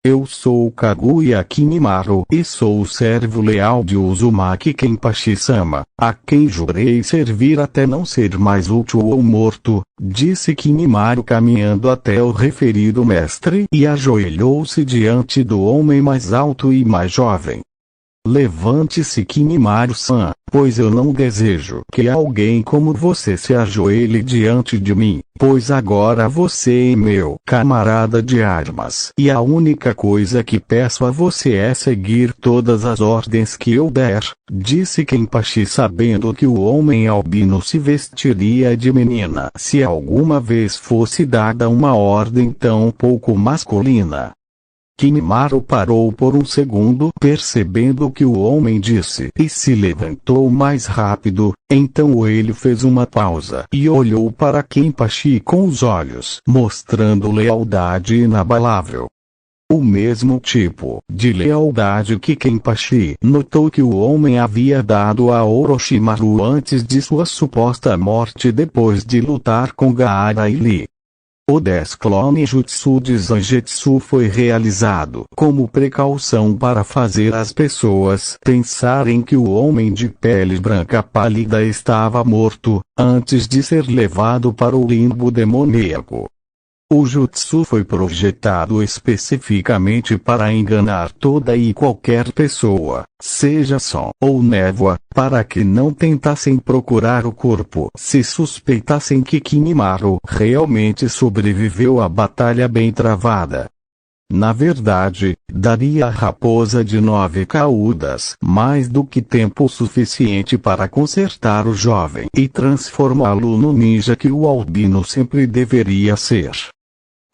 Eu sou Kaguya Kimimaru e sou o servo leal de Uzumaki Kenpachi-sama, a quem jurei servir até não ser mais útil ou morto, disse Kimimaru caminhando até o referido mestre e ajoelhou-se diante do homem mais alto e mais jovem. Levante-se, Kimimaru-san, pois eu não desejo que alguém como você se ajoelhe diante de mim, pois agora você é meu camarada de armas e a única coisa que peço a você é seguir todas as ordens que eu der, disse Kenpachi sabendo que o homem albino se vestiria de menina se alguma vez fosse dada uma ordem tão pouco masculina. Kimimaru parou por um segundo percebendo o que o homem disse e se levantou mais rápido, então ele fez uma pausa e olhou para Kenpachi com os olhos mostrando lealdade inabalável. O mesmo tipo de lealdade que Kenpachi notou que o homem havia dado a Orochimaru antes de sua suposta morte depois de lutar com Gaara e Lee. O 10 clone jutsu de Zangetsu foi realizado como precaução para fazer as pessoas pensarem que o homem de pele branca pálida estava morto, antes de ser levado para o limbo demoníaco. O jutsu foi projetado especificamente para enganar toda e qualquer pessoa, seja som ou névoa, para que não tentassem procurar o corpo se suspeitassem que Kimimaru realmente sobreviveu à batalha bem travada. Na verdade, daria à raposa de 9 caudas mais do que tempo suficiente para consertar o jovem e transformá-lo no ninja que o albino sempre deveria ser.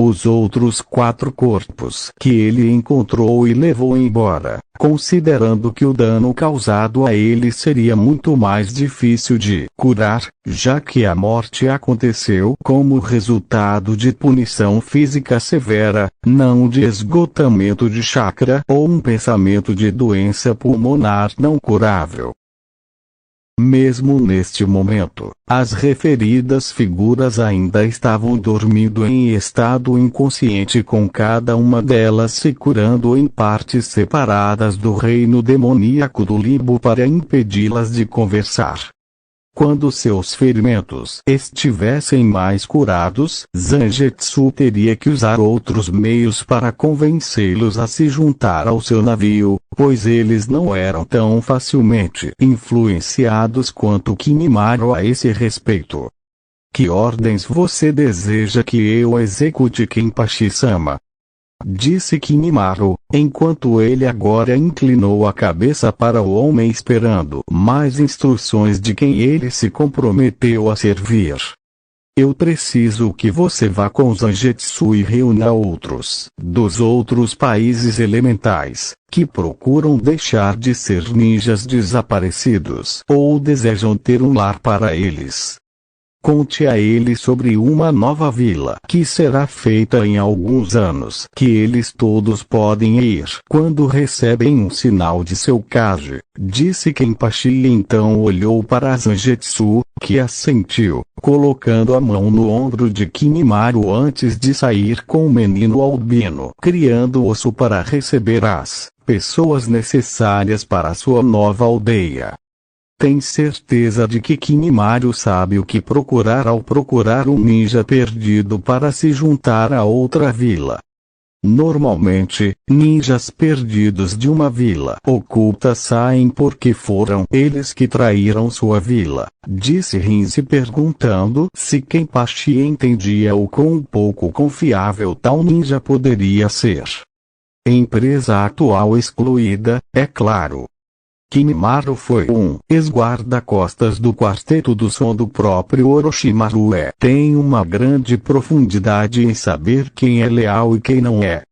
os outros 4 corpos que ele encontrou e levou embora, considerando que o dano causado a ele seria muito mais difícil de curar, já que a morte aconteceu como resultado de punição física severa, não de esgotamento de chakra ou um pensamento de doença pulmonar não curável. Mesmo neste momento, as referidas figuras ainda estavam dormindo em estado inconsciente, com cada uma delas se curando em partes separadas do reino demoníaco do limbo para impedi-las de conversar. Quando seus ferimentos estivessem mais curados, Zangetsu teria que usar outros meios para convencê-los a se juntar ao seu navio, pois eles não eram tão facilmente influenciados quanto Kimimaro a esse respeito. Que ordens você deseja que eu execute, Kenpachi-sama? Disse Kimimaro, enquanto ele agora inclinou a cabeça para o homem esperando mais instruções de quem ele se comprometeu a servir. Eu preciso que você vá com Zangetsu e reúna outros dos outros países elementais, que procuram deixar de ser ninjas desaparecidos ou desejam ter um lar para eles. Conte a ele sobre uma nova vila que será feita em alguns anos, que eles todos podem ir quando recebem um sinal de seu Kage, disse Kenpachi, e então olhou para Zangetsu, que assentiu, colocando a mão no ombro de Kimimaro antes de sair com o menino albino, criando osso para receber as pessoas necessárias para sua nova aldeia. Tem certeza de que Kimimaro sabe o que procurar ao procurar um ninja perdido para se juntar a outra vila. Normalmente, ninjas perdidos de uma vila oculta saem porque foram eles que traíram sua vila, disse Rinse, perguntando se Kenpachi entendia o quão pouco confiável tal ninja poderia ser. Empresa atual excluída, é claro. Kimimaro foi um ex-guarda-costas do Quarteto do Som do próprio Orochimaru. Tem uma grande profundidade em saber quem é leal e quem não é.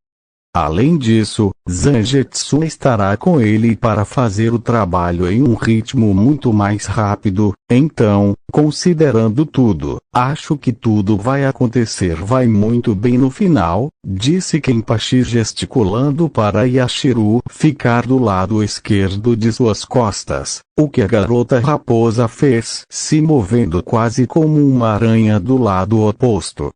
Além disso, Zangetsu estará com ele para fazer o trabalho em um ritmo muito mais rápido, então, considerando tudo, acho que tudo vai acontecer vai muito bem no final, disse Kenpachi, gesticulando para Yashiro ficar do lado esquerdo de suas costas, o que a garota raposa fez, se movendo quase como uma aranha do lado oposto.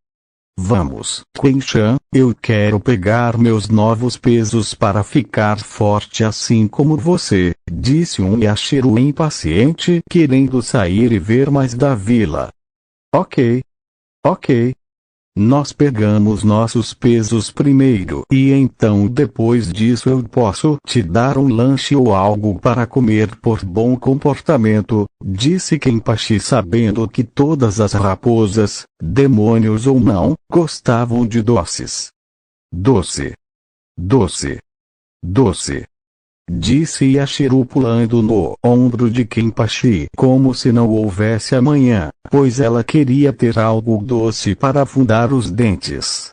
Vamos, Quenchan, eu quero pegar meus novos pesos para ficar forte assim como você, disse um Yashiro impaciente, querendo sair e ver mais da vila. Ok. Nós pegamos nossos pesos primeiro e então depois disso eu posso te dar um lanche ou algo para comer por bom comportamento, disse Kenpachi, sabendo que todas as raposas, demônios ou não, gostavam de doces. Doce. Disse Yashiro, pulando no ombro de Kenpachi como se não houvesse amanhã, pois ela queria ter algo doce para afundar os dentes.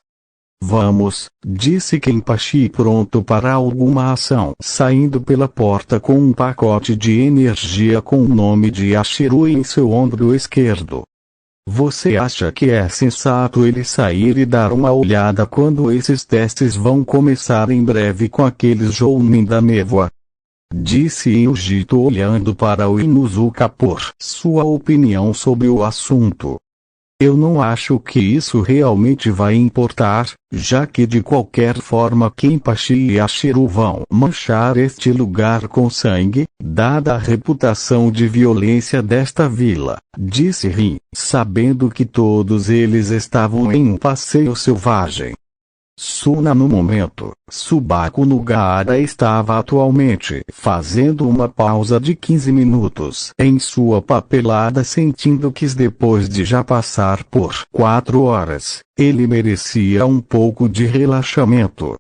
Vamos, disse Kenpachi, pronto para alguma ação, saindo pela porta com um pacote de energia com o nome de Yashiro em seu ombro esquerdo. Você acha que é sensato ele sair e dar uma olhada quando esses testes vão começar em breve com aqueles Jounin da névoa? Disse Yujito, olhando para o Inuzuka por sua opinião sobre o assunto. Eu não acho que isso realmente vai importar, já que de qualquer forma Kenpachi e Yashiro vão manchar este lugar com sangue, dada a reputação de violência desta vila, disse Rin, sabendo que todos eles estavam em um passeio selvagem. Suna no momento, Subaku Nugahara estava atualmente fazendo uma pausa de 15 minutos em sua papelada, sentindo que depois de já passar por 4 horas, ele merecia um pouco de relaxamento.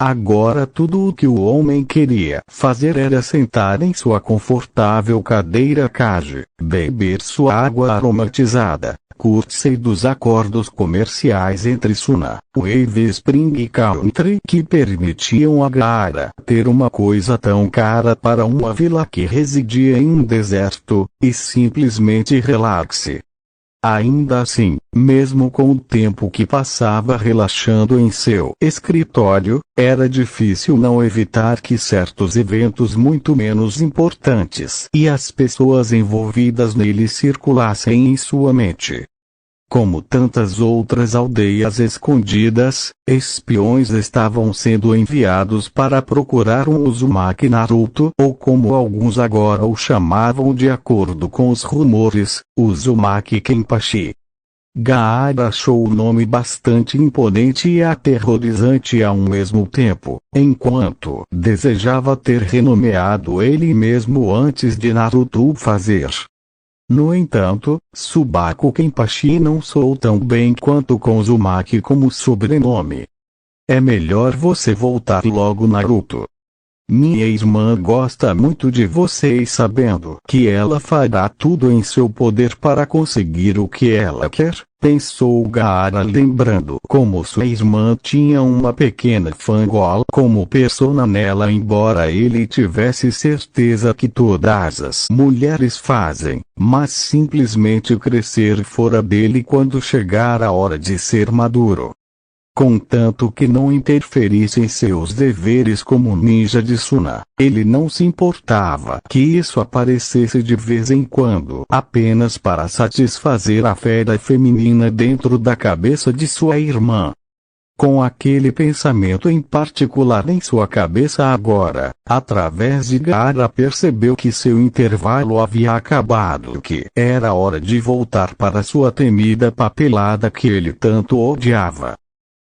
Agora tudo o que o homem queria fazer era sentar em sua confortável cadeira cage, beber sua água aromatizada, curtir dos acordos comerciais entre Suna, Wave Spring Country que permitiam a Gaara ter uma coisa tão cara para uma vila que residia em um deserto, e simplesmente relaxe. Ainda assim, mesmo com o tempo que passava relaxando em seu escritório, era difícil não evitar que certos eventos muito menos importantes e as pessoas envolvidas nele circulassem em sua mente. Como tantas outras aldeias escondidas, espiões estavam sendo enviados para procurar um Uzumaki Naruto, ou como alguns agora o chamavam de acordo com os rumores, Uzumaki Kenpachi. Gaara achou o nome bastante imponente e aterrorizante ao mesmo tempo, enquanto desejava ter renomeado ele mesmo antes de Naruto o fazer. No entanto, Subaku Kenpachi não soou tão bem quanto com Uzumaki como sobrenome. É melhor você voltar logo, Naruto. Minha irmã gosta muito de você e sabendo que ela fará tudo em seu poder para conseguir o que ela quer, pensou Gaara lembrando como sua irmã tinha uma pequena fangirl como persona nela, embora ele tivesse certeza que todas as mulheres fazem, mas simplesmente crescer fora dele quando chegar a hora de ser maduro. Contanto que não interferisse em seus deveres como ninja de Suna, ele não se importava que isso aparecesse de vez em quando apenas para satisfazer a fera feminina dentro da cabeça de sua irmã. Com aquele pensamento em particular em sua cabeça agora, através de Gaara percebeu que seu intervalo havia acabado, que era hora de voltar para sua temida papelada que ele tanto odiava.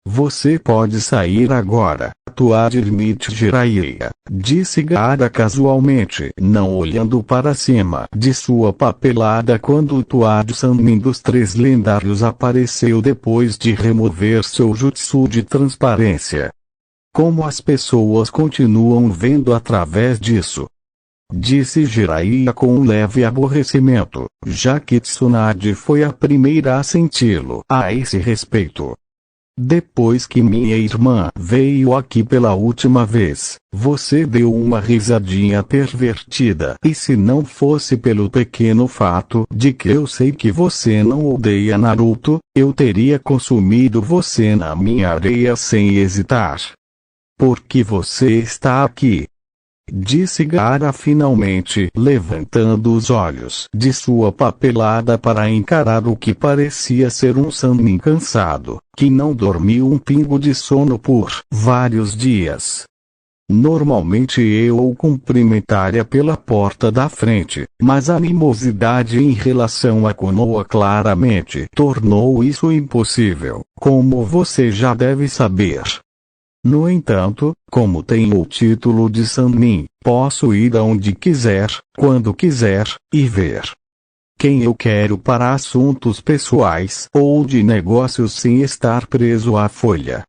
Você pode sair agora, Tuadirmit Jiraiya, disse Gaara casualmente, não olhando para cima de sua papelada quando o Tuad Sanmin dos Três Lendários apareceu depois de remover seu jutsu de transparência. Como as pessoas continuam vendo através disso? Disse Jiraiya com um leve aborrecimento, já que Tsunade foi a primeira a senti-lo a esse respeito. Depois que minha irmã veio aqui pela última vez, você deu uma risadinha pervertida. E se não fosse pelo pequeno fato de que eu sei que você não odeia Naruto, eu teria consumido você na minha areia sem hesitar. Por que você está aqui? Disse Gaara finalmente, levantando os olhos de sua papelada para encarar o que parecia ser um Sanmin cansado, que não dormiu um pingo de sono por vários dias. Normalmente eu o cumprimentaria pela porta da frente, mas a animosidade em relação a Konoha claramente tornou isso impossível, como você já deve saber. No entanto, como tenho o título de Sanmin, posso ir aonde quiser, quando quiser, e ver quem eu quero para assuntos pessoais ou de negócios sem estar preso à folha.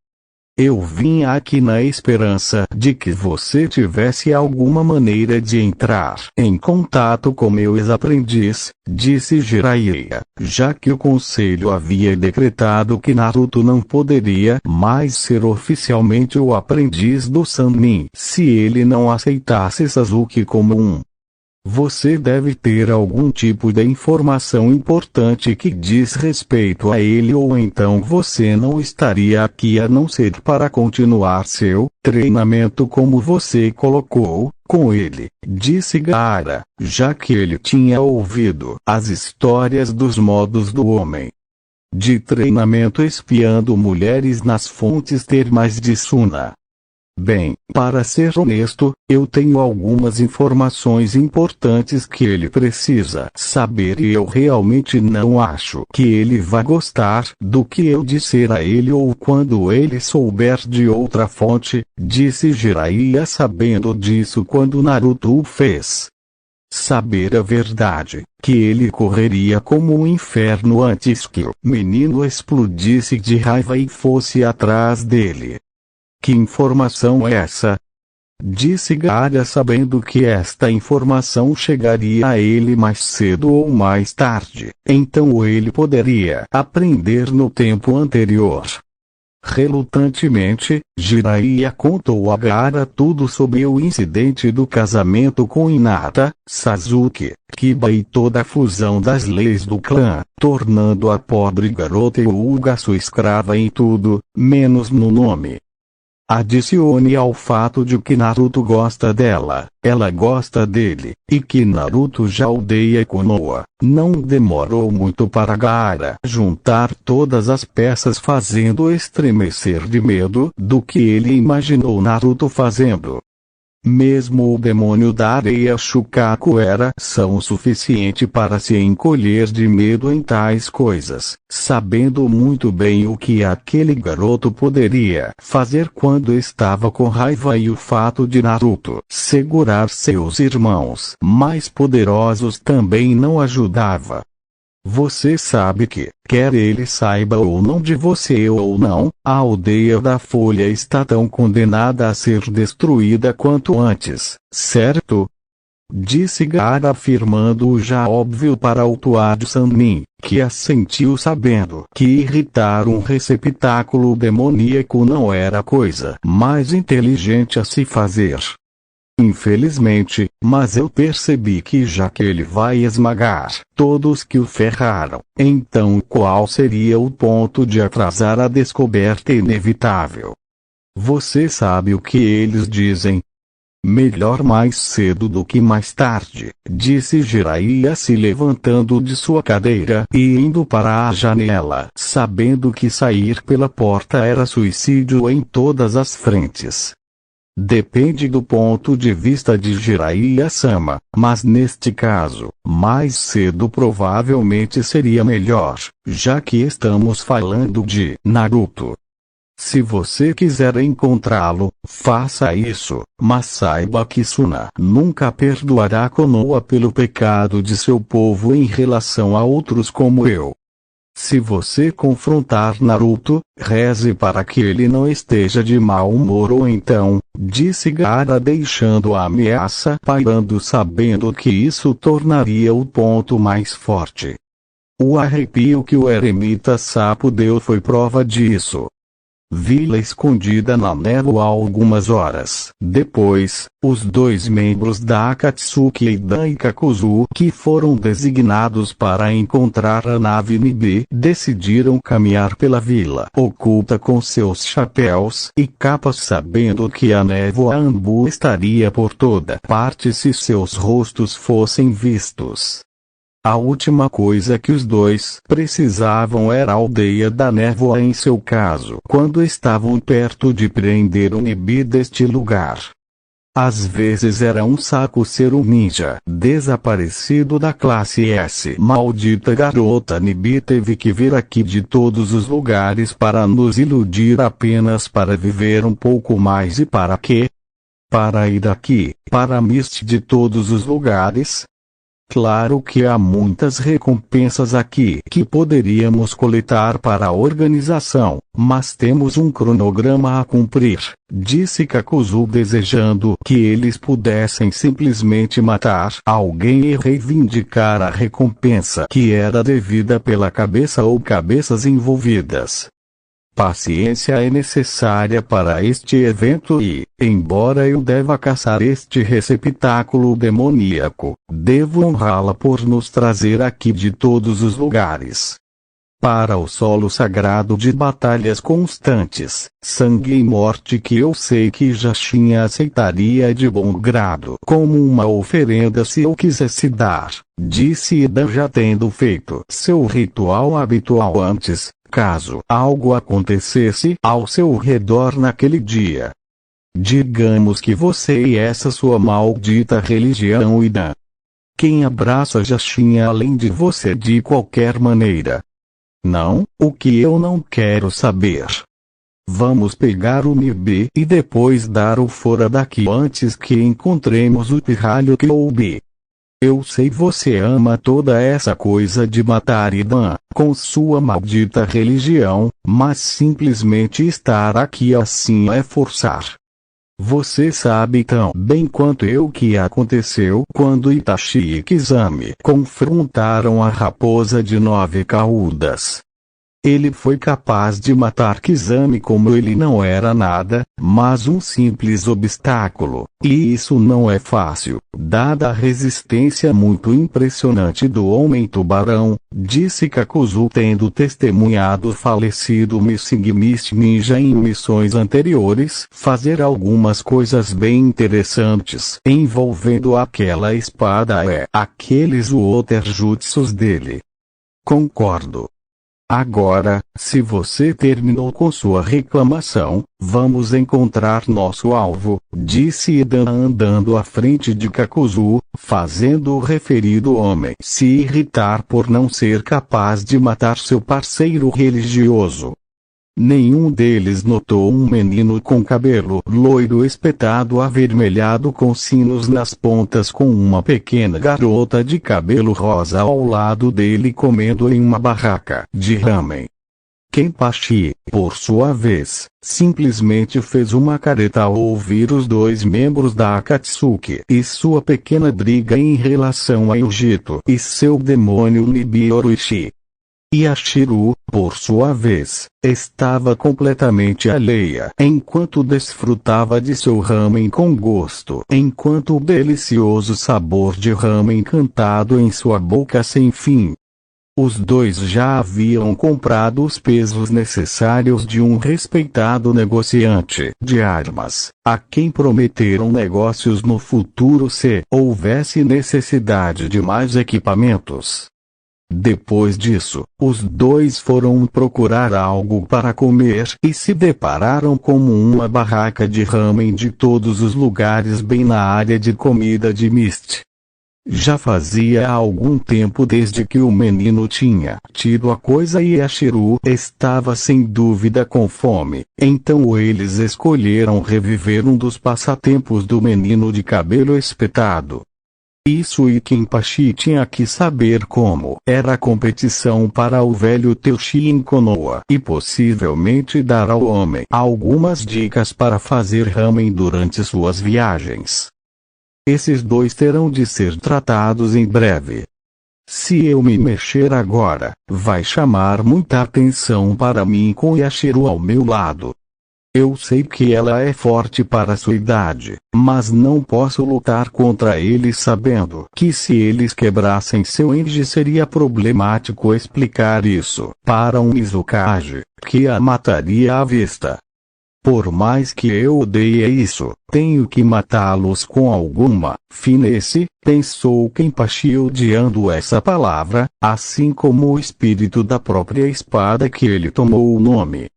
Eu vim aqui na esperança de que você tivesse alguma maneira de entrar em contato com meu ex-aprendiz, disse Jiraiya, já que o conselho havia decretado que Naruto não poderia mais ser oficialmente o aprendiz do Sanmin se ele não aceitasse Sasuke como um. Você deve ter algum tipo de informação importante que diz respeito a ele, ou então você não estaria aqui a não ser para continuar seu treinamento como você colocou, com ele, disse Gaara, já que ele tinha ouvido as histórias dos modos do homem de treinamento espiando mulheres nas fontes termais de Suna. Bem, para ser honesto, eu tenho algumas informações importantes que ele precisa saber e eu realmente não acho que ele vai gostar do que eu disser a ele ou quando ele souber de outra fonte, disse Jiraiya sabendo disso quando Naruto o fez saber a verdade, que ele correria como um inferno antes que o menino explodisse de raiva e fosse atrás dele. Que informação é essa? Disse Gaara, sabendo que esta informação chegaria a ele mais cedo ou mais tarde, então ele poderia aprender no tempo anterior. Relutantemente, Jiraiya contou a Gaara tudo sobre o incidente do casamento com Hinata, Sasuke, Kiba e toda a fusão das leis do clã, tornando a pobre garota Hyuga sua escrava em tudo, menos no nome. Adicione ao fato de que Naruto gosta dela, ela gosta dele, e que Naruto já odeia Konoha. Não demorou muito para Gaara juntar todas as peças, fazendo estremecer de medo do que ele imaginou Naruto fazendo. Mesmo o demônio da areia Shukaku era são o suficiente para se encolher de medo em tais coisas, sabendo muito bem o que aquele garoto poderia fazer quando estava com raiva, e o fato de Naruto segurar seus irmãos mais poderosos também não ajudava. Você sabe que, quer ele saiba ou não de você ou não, a aldeia da Folha está tão condenada a ser destruída quanto antes, certo? Disse Gaara, afirmando o já óbvio para o Toad Sannin, que assentiu, sabendo que irritar um receptáculo demoníaco não era coisa mais inteligente a se fazer. Infelizmente, mas eu percebi que já que ele vai esmagar todos que o ferraram, então qual seria o ponto de atrasar a descoberta inevitável? Você sabe o que eles dizem? Melhor mais cedo do que mais tarde, disse Jiraiya, se levantando de sua cadeira e indo para a janela, sabendo que sair pela porta era suicídio em todas as frentes. Depende do ponto de vista de Jiraiya-sama, mas neste caso, mais cedo provavelmente seria melhor, já que estamos falando de Naruto. Se você quiser encontrá-lo, faça isso, mas saiba que Suna nunca perdoará Konoha pelo pecado de seu povo em relação a outros como eu. Se você confrontar Naruto, reze para que ele não esteja de mau humor, ou então, disse Gaara, deixando a ameaça pairando, sabendo que isso tornaria o ponto mais forte. O arrepio que o eremita sapo deu foi prova disso. Vi-la escondida na névoa algumas horas depois. Os dois membros da Akatsuki e da Ikakuzu, que foram designados para encontrar a nave Nibi, decidiram caminhar pela vila oculta com seus chapéus e capas, sabendo que a névoa Anbu estaria por toda parte se seus rostos fossem vistos. A última coisa que os dois precisavam era a aldeia da névoa em seu caso, quando estavam perto de prender o Nibi deste lugar. Às vezes era um saco ser um ninja desaparecido da classe S. Maldita garota Nibi teve que vir aqui de todos os lugares para nos iludir apenas para viver um pouco mais. E para quê? Para ir aqui, para a Mist de todos os lugares? Claro que há muitas recompensas aqui que poderíamos coletar para a organização, mas temos um cronograma a cumprir, disse Kakuzu, desejando que eles pudessem simplesmente matar alguém e reivindicar a recompensa que era devida pela cabeça ou cabeças envolvidas. Paciência é necessária para este evento e, embora eu deva caçar este receptáculo demoníaco, devo honrá-la por nos trazer aqui de todos os lugares. Para o solo sagrado de batalhas constantes, sangue e morte, que eu sei que Jashinha aceitaria de bom grado como uma oferenda se eu quisesse dar, disse Ida, já tendo feito seu ritual habitual antes, caso algo acontecesse ao seu redor naquele dia. Digamos que você e essa sua maldita religião Ida. Quem abraça Jashinha além de você de qualquer maneira? Não, o que eu não quero saber. Vamos pegar o Nibi e depois dar o fora daqui antes que encontremos o pirralho Kyoubi. Eu sei você ama toda essa coisa de matar Idan, com sua maldita religião, mas simplesmente estar aqui assim é forçar. Você sabe tão bem quanto eu o que aconteceu quando Itachi e Kizami confrontaram a raposa de 9 caudas. Ele foi capaz de matar Kizami como ele não era nada, mas um simples obstáculo, e isso não é fácil, dada a resistência muito impressionante do Homem-Tubarão, disse Kakuzu tendo testemunhado o falecido Missing Mist Ninja em missões anteriores, fazer algumas coisas bem interessantes envolvendo aquela espada aqueles Water Jutsus dele. Concordo. Agora, se você terminou com sua reclamação, vamos encontrar nosso alvo, disse Idan andando à frente de Kakuzu, fazendo o referido homem se irritar por não ser capaz de matar seu parceiro religioso. Nenhum deles notou um menino com cabelo loiro espetado avermelhado com sinos nas pontas com uma pequena garota de cabelo rosa ao lado dele comendo em uma barraca de ramen. Kenpachi, por sua vez, simplesmente fez uma careta ao ouvir os dois membros da Akatsuki e sua pequena briga em relação a Yujito e seu demônio Nibioroishi. Yashiro, por sua vez, estava completamente alheia enquanto desfrutava de seu ramen com gosto, enquanto o delicioso sabor de ramen cantado em sua boca sem fim. Os dois já haviam comprado os pesos necessários de um respeitado negociante de armas, a quem prometeram negócios no futuro se houvesse necessidade de mais equipamentos. Depois disso, os dois foram procurar algo para comer e se depararam com uma barraca de ramen de todos os lugares bem na área de comida de Mist. Já fazia algum tempo desde que o menino tinha tido a coisa e Yashiro estava sem dúvida com fome, então eles escolheram reviver um dos passatempos do menino de cabelo espetado. Isso e Kenpachi tinha que saber como era a competição para o velho Teuchi em Konoha e possivelmente dar ao homem algumas dicas para fazer ramen durante suas viagens. Esses dois terão de ser tratados em breve. Se eu me mexer agora, vai chamar muita atenção para mim com Yashiro ao meu lado. Eu sei que ela é forte para sua idade, mas não posso lutar contra eles sabendo que se eles quebrassem seu Enji seria problemático explicar isso para um Mizukage, que a mataria à vista. Por mais que eu odeie isso, tenho que matá-los com alguma finesse, pensou Kenpachi odiando essa palavra, assim como o espírito da própria espada que ele tomou o nome.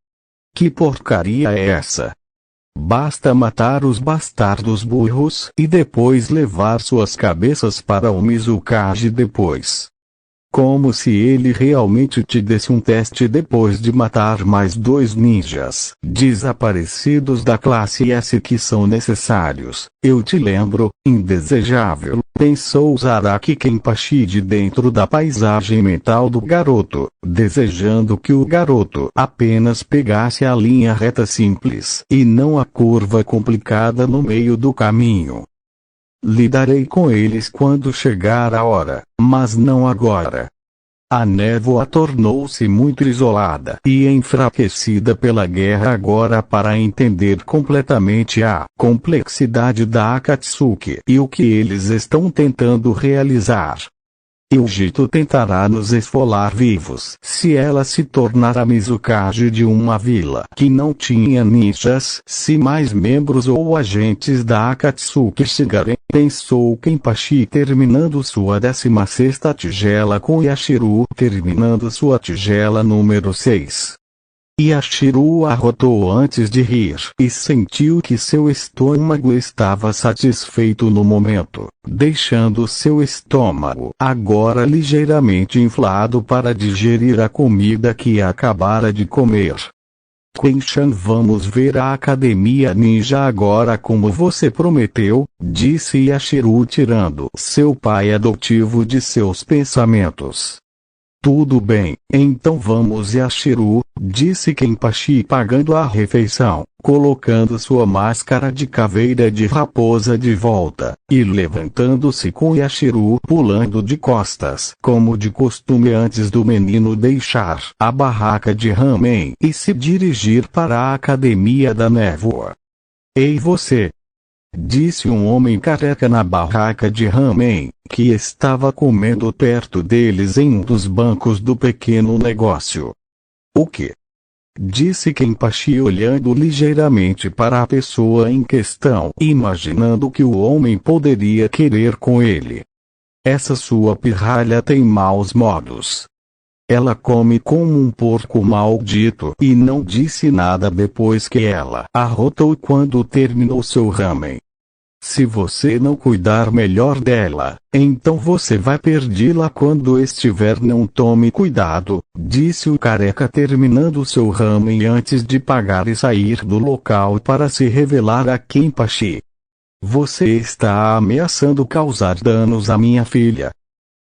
Que porcaria é essa? Basta matar os bastardos burros e depois levar suas cabeças para o Mizukage depois. Como se ele realmente te desse um teste depois de matar mais 2 ninjas desaparecidos da classe S que são necessários. Eu te lembro, indesejável, pensou Zaraki Kenpachi de dentro da paisagem mental do garoto, desejando que o garoto apenas pegasse a linha reta simples e não a curva complicada no meio do caminho. Lidarei com eles quando chegar a hora, mas não agora. A névoa tornou-se muito isolada e enfraquecida pela guerra agora para entender completamente a complexidade da Akatsuki e o que eles estão tentando realizar. Yujito tentará nos esfolar vivos se ela se tornar a Mizukage de uma vila que não tinha ninjas. Se mais membros ou agentes da Akatsuki chegarem, pensou Kenpachi terminando sua 16ª tigela com Yashiro terminando sua tigela número 6. Yashiro arrotou antes de rir e sentiu que seu estômago estava satisfeito no momento, deixando seu estômago agora ligeiramente inflado para digerir a comida que acabara de comer. Quenshan, vamos ver a Academia Ninja agora como você prometeu, disse Yashiru tirando seu pai adotivo de seus pensamentos. Tudo bem, então vamos, Yashiru, disse Kenpachi pagando a refeição, colocando sua máscara de caveira de raposa de volta, e levantando-se com Yashiru pulando de costas como de costume antes do menino deixar a barraca de ramen e se dirigir para a Academia da Névoa. Ei você! Disse um homem careca na barraca de ramen, que estava comendo perto deles em um dos bancos do pequeno negócio. O que? Disse Kenpachi olhando ligeiramente para a pessoa em questão, imaginando que o homem poderia querer com ele. Essa sua pirralha tem maus modos. Ela come como um porco maldito e não disse nada depois que ela arrotou quando terminou seu ramen. Se você não cuidar melhor dela, então você vai perdê-la quando estiver. Não tome cuidado, disse o careca terminando seu ramen antes de pagar e sair do local para se revelar a Kenpachi. Você está ameaçando causar danos à minha filha.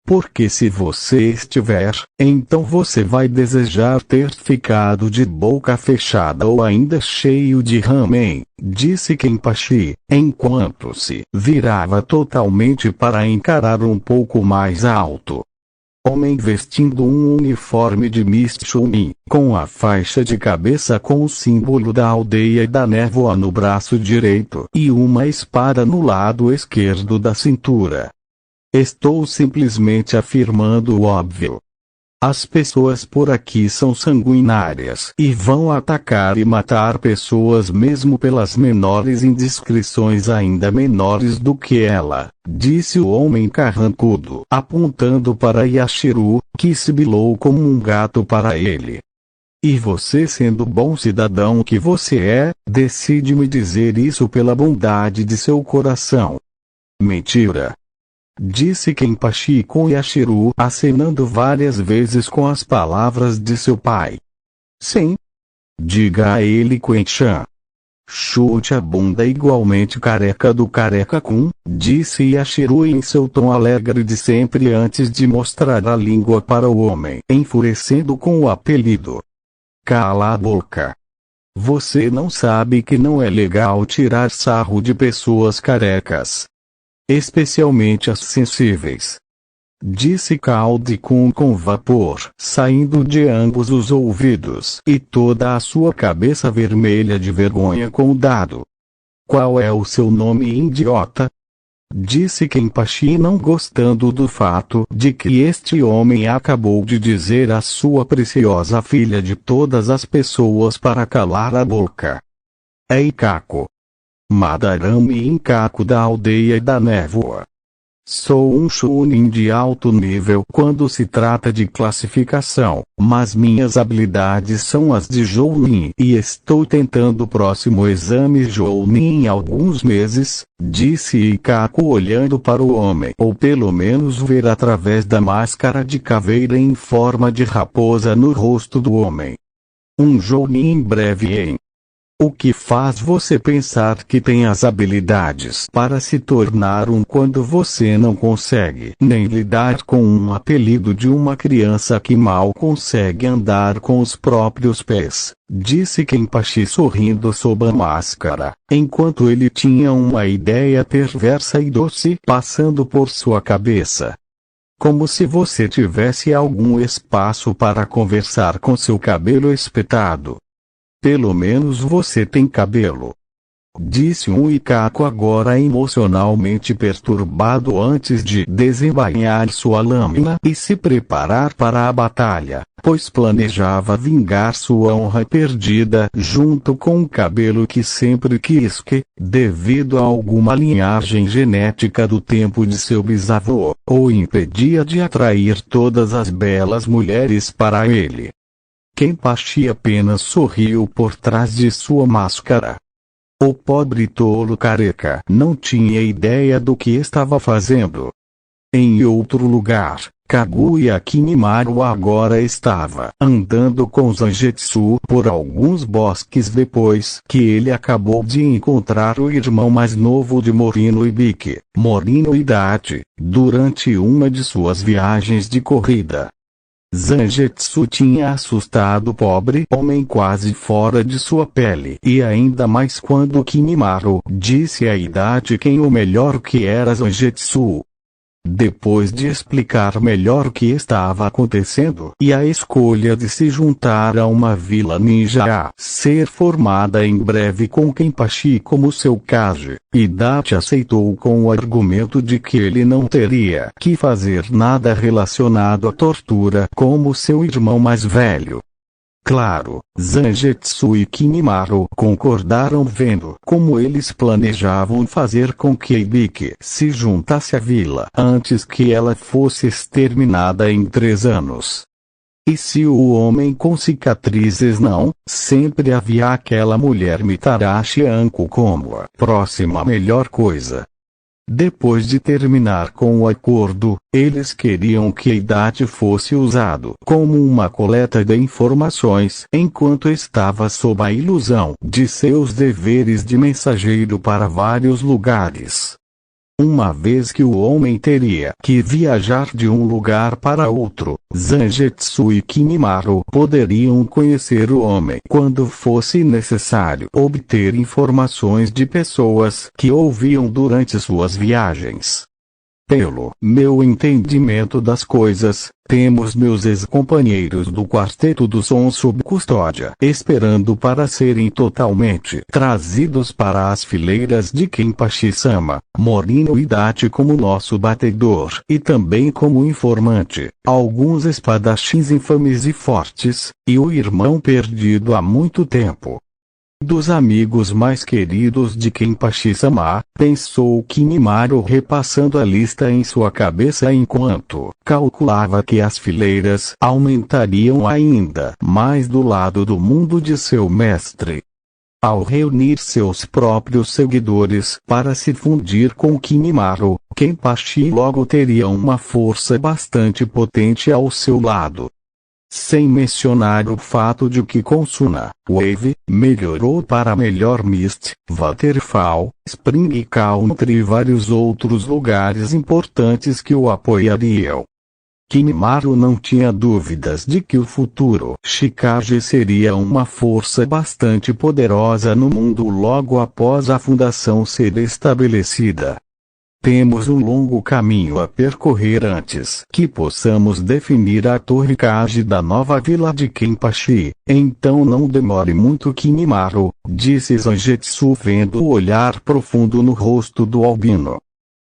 Porque se você estiver, então você vai desejar ter ficado de boca fechada ou ainda cheio de ramen, disse Kenpachi, enquanto se virava totalmente para encarar um pouco mais alto. Homem vestindo um uniforme de Mist Chunin, com a faixa de cabeça com o símbolo da aldeia da névoa no braço direito e uma espada no lado esquerdo da cintura. Estou simplesmente afirmando o óbvio. As pessoas por aqui são sanguinárias e vão atacar e matar pessoas mesmo pelas menores indiscrições ainda menores do que ela, disse o homem carrancudo, apontando para Yashiru, que sibilou como um gato para ele. E você, sendo o bom cidadão que você é, decide me dizer isso pela bondade de seu coração. Mentira! Disse Kenpachi com Yashiru acenando várias vezes com as palavras de seu pai. Sim. Diga a ele, Quenshan. Chute a bunda igualmente careca do careca-kun, disse Yashiru em seu tom alegre de sempre antes de mostrar a língua para o homem, enfurecendo com o apelido. Cala a boca. Você não sabe que não é legal tirar sarro de pessoas carecas. Especialmente as sensíveis. Disse Kaldekun com vapor saindo de ambos os ouvidos e toda a sua cabeça vermelha de vergonha com o dado. Qual é o seu nome, idiota? Disse Kenpachi não gostando do fato de que este homem acabou de dizer à sua preciosa filha de todas as pessoas para calar a boca. É Ikako. Madarame Inkaku da aldeia da névoa. Sou um Chunin de alto nível quando se trata de classificação, mas minhas habilidades são as de Jounin e estou tentando o próximo exame Jounin em alguns meses, disse Ikako olhando para o homem, ou pelo menos ver através da máscara de caveira em forma de raposa no rosto do homem. Um Jounin em breve, hein? O que faz você pensar que tem as habilidades para se tornar um quando você não consegue nem lidar com um apelido de uma criança que mal consegue andar com os próprios pés, disse Kenpachi sorrindo sob a máscara, enquanto ele tinha uma ideia perversa e doce passando por sua cabeça. Como se você tivesse algum espaço para conversar com seu cabelo espetado. Pelo menos você tem cabelo. Disse um Ikako agora emocionalmente perturbado antes de desembainhar sua lâmina e se preparar para a batalha, pois planejava vingar sua honra perdida junto com o cabelo que sempre quis que, devido a alguma linhagem genética do tempo de seu bisavô, o impedia de atrair todas as belas mulheres para ele. Kenpachi apenas sorriu por trás de sua máscara. O pobre tolo careca não tinha ideia do que estava fazendo. Em outro lugar, Kaguya Kimimaru agora estava andando com Zangetsu por alguns bosques depois que ele acabou de encontrar o irmão mais novo de Morino Hibiki, Morino Hidachi, durante uma de suas viagens de corrida. Zangetsu tinha assustado o pobre homem quase fora de sua pele, e ainda mais quando Kimimaru disse a Hidachi quem o melhor que era Zangetsu. Depois de explicar melhor o que estava acontecendo e a escolha de se juntar a uma vila ninja a ser formada em breve com Kenpachi como seu Kage, Hidachi aceitou com o argumento de que ele não teria que fazer nada relacionado à tortura como seu irmão mais velho. Claro, Zangetsu e Kimimaru concordaram vendo como eles planejavam fazer com que Hibiki se juntasse à vila antes que ela fosse exterminada em 3 anos. E se o homem com cicatrizes não, sempre havia aquela mulher Mitarashi Anko como a próxima melhor coisa. Depois de terminar com o acordo, eles queriam que Hidachi fosse usado como uma coleta de informações enquanto estava sob a ilusão de seus deveres de mensageiro para vários lugares. Uma vez que o homem teria que viajar de um lugar para outro, Zangetsu e Kimimaru poderiam conhecer o homem quando fosse necessário obter informações de pessoas que ouviam durante suas viagens. Pelo meu entendimento das coisas, temos meus ex-companheiros do Quarteto do Som sob custódia, esperando para serem totalmente trazidos para as fileiras de Kenpachi-sama, Morino Hidachi como nosso batedor e também como informante, alguns espadachins infames e fortes, e o irmão perdido há muito tempo. Dos amigos mais queridos de Kenpachi-sama, pensou Kimimaru repassando a lista em sua cabeça enquanto calculava que as fileiras aumentariam ainda mais do lado do mundo de seu mestre. Ao reunir seus próprios seguidores para se fundir com Kimimaru, Kenpachi logo teria uma força bastante potente ao seu lado. Sem mencionar o fato de que Konsuna Wave melhorou para melhor Mist, Waterfall, Spring Country e vários outros lugares importantes que o apoiariam. Kimimaru não tinha dúvidas de que o futuro Shikage seria uma força bastante poderosa no mundo logo após a fundação ser estabelecida. Temos um longo caminho a percorrer antes que possamos definir a Torre Kage da nova vila de Kenpachi, então não demore muito Kimimaru, disse Zangetsu vendo o olhar profundo no rosto do albino.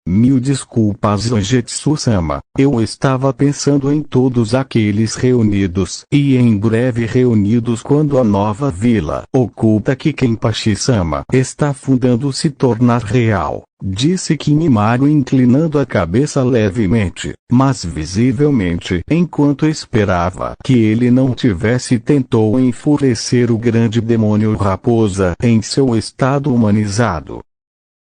Mil desculpas Zangetsu-sama, eu estava pensando em todos aqueles reunidos e em breve reunidos quando a nova vila oculta que Kenpachi-sama está fundando se tornar real, disse Kimimaru inclinando a cabeça levemente, mas visivelmente enquanto esperava que ele não tivesse tentou enfurecer o grande demônio raposa em seu estado humanizado.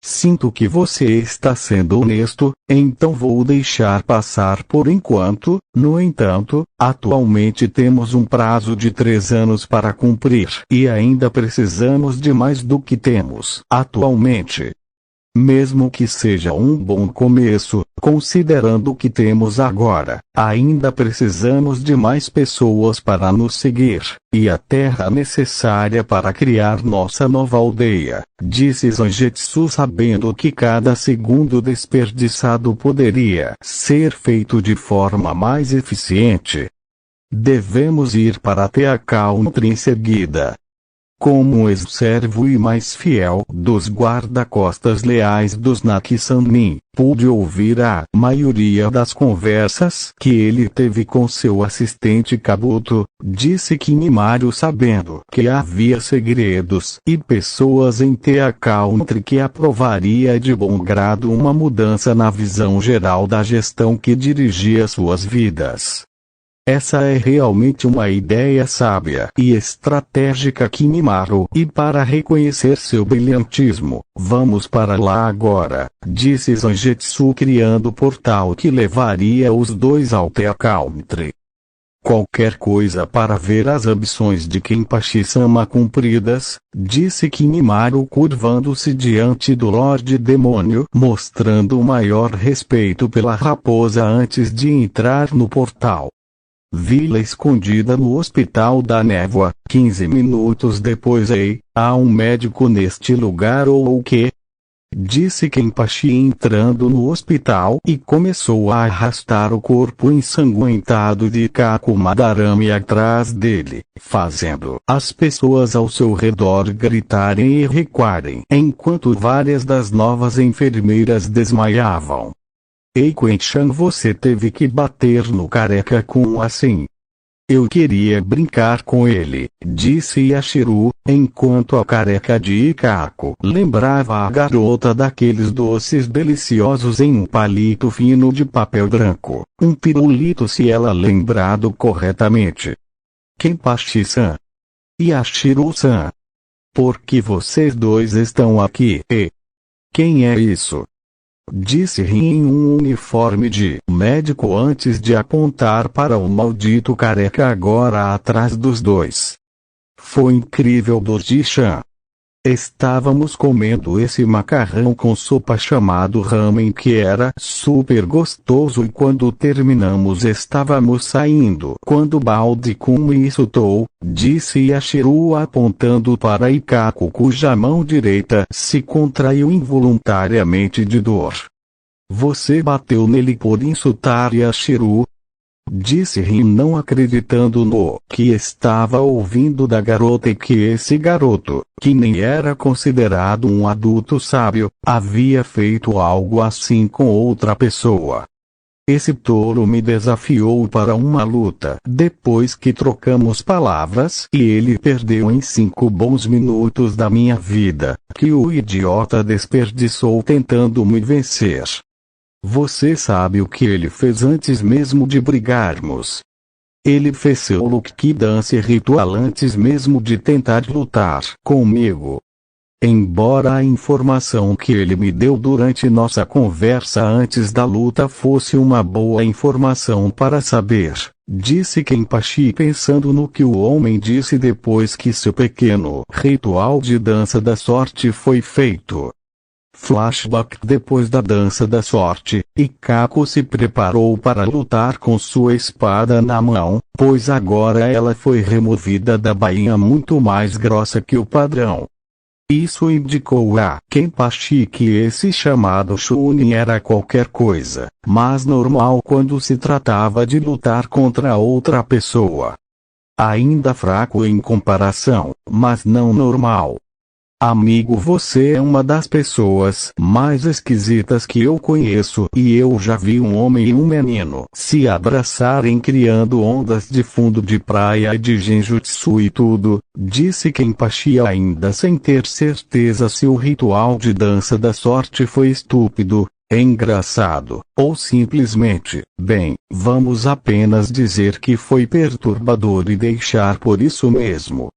Sinto que você está sendo honesto, então vou deixar passar por enquanto. No entanto, atualmente temos um prazo de 3 anos para cumprir e ainda precisamos de mais do que temos atualmente. Mesmo que seja um bom começo, considerando o que temos agora, ainda precisamos de mais pessoas para nos seguir, e a terra necessária para criar nossa nova aldeia, disse Zangetsu sabendo que cada segundo desperdiçado poderia ser feito de forma mais eficiente. Devemos ir para Tea Country em seguida. Como ex-servo e mais fiel dos guarda-costas leais dos Naki-sannin, pude ouvir a maioria das conversas que ele teve com seu assistente Kabuto, disse Kimimaru sabendo que havia segredos e pessoas em Tea Country que aprovaria de bom grado uma mudança na visão geral da gestão que dirigia suas vidas. Essa é realmente uma ideia sábia e estratégica, Kimimaro. E para reconhecer seu brilhantismo, vamos para lá agora, disse Zangetsu, criando o portal que levaria os dois ao The Country. Qualquer coisa para ver as ambições de Kenpachi-sama cumpridas, disse Kimimaro, curvando-se diante do Lorde Demônio, mostrando o maior respeito pela raposa antes de entrar no portal. Vila escondida no Hospital da Névoa. 15 minutos depois. Ei, há um médico neste lugar ou o quê? Disse Kenpachi, entrando no hospital, e começou a arrastar o corpo ensanguentado de Kako Madarame atrás dele, fazendo as pessoas ao seu redor gritarem e recuarem, enquanto várias das novas enfermeiras desmaiavam. Ei, Quen-chan, você teve que bater no careca com assim. Eu queria brincar com ele, disse Yashiro, enquanto a careca de Ikako lembrava a garota daqueles doces deliciosos em um palito fino de papel branco, um pirulito se ela lembrado corretamente. Kenpachi-san. Yashiro-san. Por que vocês dois estão aqui? E quem é isso? Disse Rin em um uniforme de médico antes de apontar para o maldito careca agora atrás dos dois. Foi incrível, Dorji-chan. Estávamos comendo esse macarrão com sopa chamado ramen que era super gostoso e quando terminamos estávamos saindo quando Balde-kun me insultou, disse Yashiro apontando para Ikako, cuja mão direita se contraiu involuntariamente de dor. Você bateu nele por insultar Yashiro? Disse Rin, não acreditando no que estava ouvindo da garota e que esse garoto, que nem era considerado um adulto sábio, havia feito algo assim com outra pessoa. Esse tolo me desafiou para uma luta depois que trocamos palavras e ele perdeu em 5 bons minutos da minha vida, que o idiota desperdiçou tentando me vencer. Você sabe o que ele fez antes mesmo de brigarmos? Ele fez seu Lucky Dance ritual antes mesmo de tentar lutar comigo. Embora a informação que ele me deu durante nossa conversa antes da luta fosse uma boa informação para saber, disse Kenpachi pensando no que o homem disse depois que seu pequeno ritual de dança da sorte foi feito. Flashback. Depois da dança da sorte, Ikako se preparou para lutar com sua espada na mão, pois agora ela foi removida da bainha muito mais grossa que o padrão. Isso indicou a Kenpachi que esse chamado Chunin era qualquer coisa, mas normal quando se tratava de lutar contra outra pessoa. Ainda fraco em comparação, mas não normal. Amigo, você é uma das pessoas mais esquisitas que eu conheço e eu já vi um homem e um menino se abraçarem criando ondas de fundo de praia e de genjutsu e tudo, disse Kenpachi ainda sem ter certeza se o ritual de dança da sorte foi estúpido, engraçado, ou simplesmente, bem, vamos apenas dizer que foi perturbador e deixar por isso mesmo.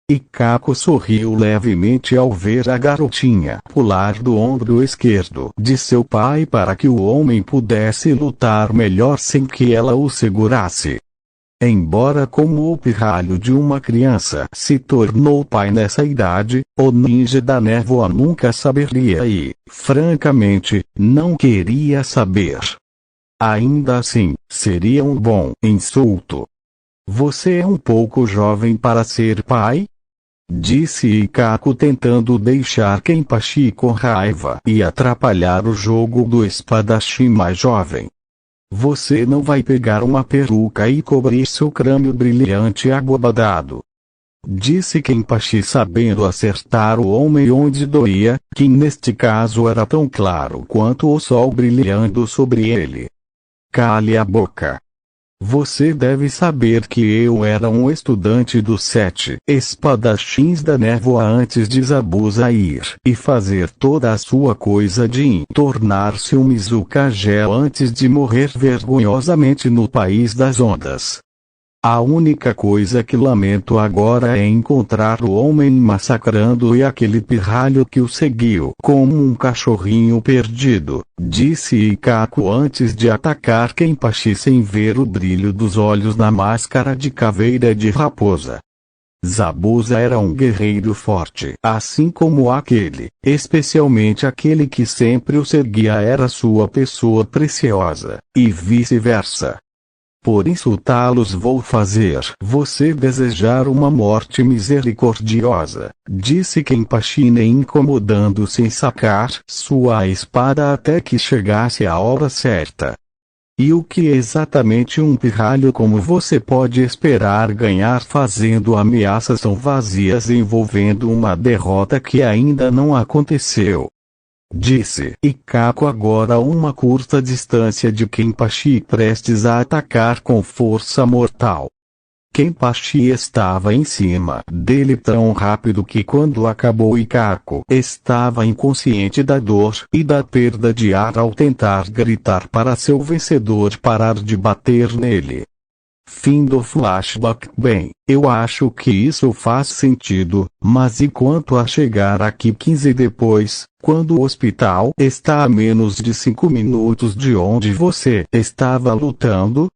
Ikako sorriu levemente ao ver a garotinha pular do ombro esquerdo de seu pai para que o homem pudesse lutar melhor sem que ela o segurasse. Embora como o pirralho de uma criança se tornou pai nessa idade, o ninja da névoa nunca saberia e, francamente, não queria saber. Ainda assim, seria um bom insulto. Você é um pouco jovem para ser pai? Disse Ikako tentando deixar Kenpachi com raiva e atrapalhar o jogo do espadachim mais jovem. Você não vai pegar uma peruca e cobrir seu crânio brilhante abobadado. Disse Kenpachi sabendo acertar o homem onde doía, que neste caso era tão claro quanto o sol brilhando sobre ele. Cale a boca. Você deve saber que eu era um estudante dos 7 espadachins da névoa antes de Zabuza ir e fazer toda a sua coisa de tornar-se um Mizukage antes de morrer vergonhosamente no país das ondas. A única coisa que lamento agora é encontrar o homem massacrando e aquele pirralho que o seguiu como um cachorrinho perdido, disse Ikako antes de atacar Kenpachi sem ver o brilho dos olhos na máscara de caveira de raposa. Zabuza era um guerreiro forte, assim como aquele, especialmente aquele que sempre o seguia era sua pessoa preciosa, e vice-versa. Por insultá-los vou fazer você desejar uma morte misericordiosa, disse Kenpachi incomodando-se em sacar sua espada até que chegasse a hora certa. E o que exatamente um pirralho como você pode esperar ganhar fazendo ameaças tão vazias envolvendo uma derrota que ainda não aconteceu? Disse Ikako agora a uma curta distância de Kenpachi prestes a atacar com força mortal. Kenpachi estava em cima dele tão rápido que quando acabou Ikako estava inconsciente da dor e da perda de ar ao tentar gritar para seu vencedor parar de bater nele. Fim do flashback. Bem, eu acho que isso faz sentido, mas e quanto a chegar aqui 15 depois, quando o hospital está a menos de 5 minutos de onde você estava lutando?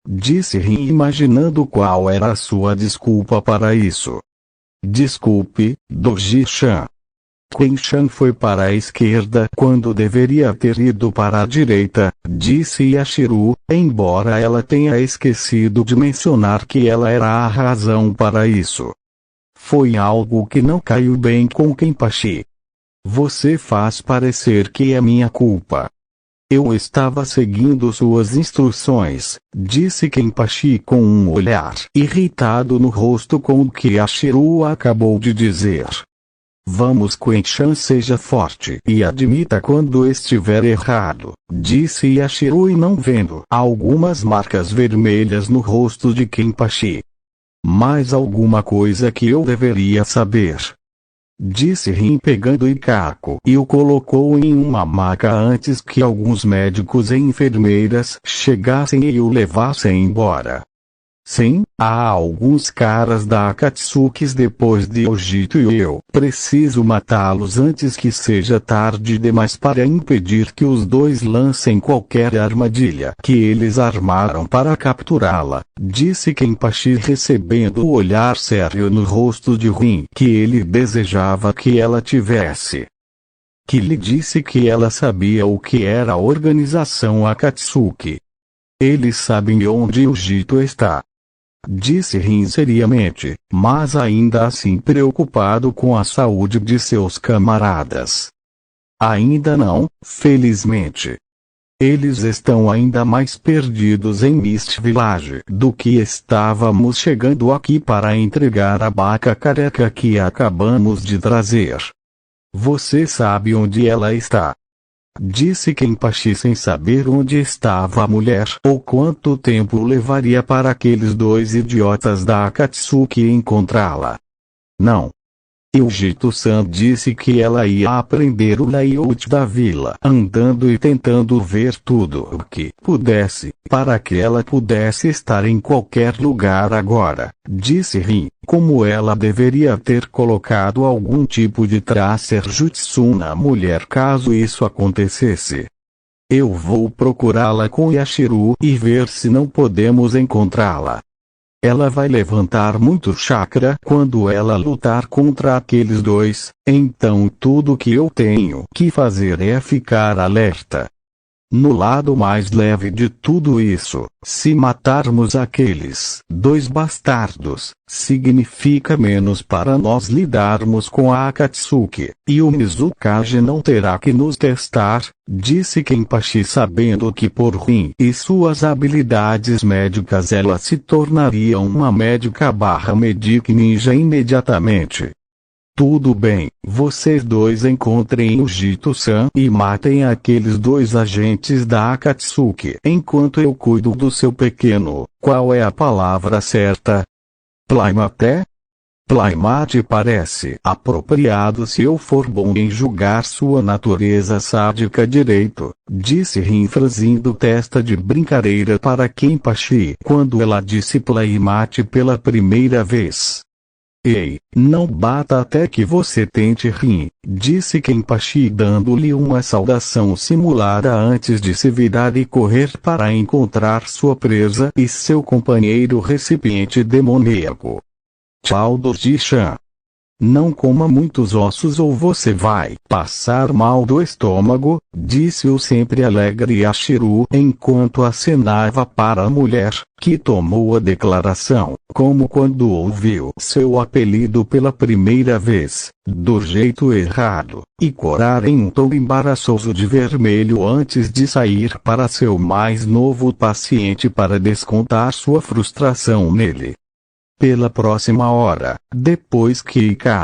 Disse Rin imaginando qual era a sua desculpa para isso. Desculpe, Doji-chan. Quen-chan foi para a esquerda quando deveria ter ido para a direita, disse Yashiro, embora ela tenha esquecido de mencionar que ela era a razão para isso. Foi algo que não caiu bem com Kenpachi. Você faz parecer que é minha culpa. Eu estava seguindo suas instruções, disse Kenpachi com um olhar irritado no rosto com o que Yashiro acabou de dizer. Vamos, Quen-chan, seja forte e admita quando estiver errado, disse Yashiro e não vendo algumas marcas vermelhas no rosto de Kenpachi. Mais alguma coisa que eu deveria saber? Disse Rin pegando Ikako e o colocou em uma maca antes que alguns médicos e enfermeiras chegassem e o levassem embora. Sim, há alguns caras da Akatsuki depois de Ojito e eu preciso matá-los antes que seja tarde demais para impedir que os dois lancem qualquer armadilha que eles armaram para capturá-la, disse Kenpachi recebendo o olhar sério no rosto de Rin que ele desejava que ela tivesse. Que lhe disse que ela sabia o que era a organização Akatsuki. Eles sabem onde Ojito está. Disse Rin seriamente, mas ainda assim preocupado com a saúde de seus camaradas. Ainda não, felizmente. Eles estão ainda mais perdidos em Mist Village do que estávamos chegando aqui para entregar a vaca careca que acabamos de trazer. Você sabe onde ela está? Disse Kenpachi sem saber onde estava a mulher ou quanto tempo levaria para aqueles dois idiotas da Akatsuki encontrá-la. Não. Ojito-san disse que ela ia aprender o layout da vila andando e tentando ver tudo o que pudesse, para que ela pudesse estar em qualquer lugar agora, disse Rin, como ela deveria ter colocado algum tipo de tracer jutsu na mulher caso isso acontecesse. Eu vou procurá-la com Yashiro e ver se não podemos encontrá-la. Ela vai levantar muito chakra quando ela lutar contra aqueles dois, então tudo que eu tenho que fazer é ficar alerta. No lado mais leve de tudo isso, se matarmos aqueles dois bastardos, significa menos para nós lidarmos com a Akatsuki, e o Mizukage não terá que nos testar, disse Kenpachi sabendo que por Rin e suas habilidades médicas ela se tornaria uma médica/medic ninja imediatamente. Tudo bem, vocês dois encontrem Ojito-san e matem aqueles dois agentes da Akatsuki enquanto eu cuido do seu pequeno, qual é a palavra certa? Plaimaté? Playmate parece apropriado se eu for bom em julgar sua natureza sádica direito, disse Rin franzindo testa de brincadeira para Kenpachi quando ela disse Playmate pela primeira vez. Ei, não bata até que você tente Rin, disse Kenpachi dando-lhe uma saudação simulada antes de se virar e correr para encontrar sua presa e seu companheiro recipiente demoníaco. Tchau Doji-chan. Não coma muitos ossos ou você vai passar mal do estômago, disse o sempre alegre Yashiro enquanto acenava para a mulher, que tomou a declaração, como quando ouviu seu apelido pela primeira vez, do jeito errado, e corar em um tom embaraçoso de vermelho antes de sair para seu mais novo paciente para descontar sua frustração nele. Pela próxima hora, depois que Ika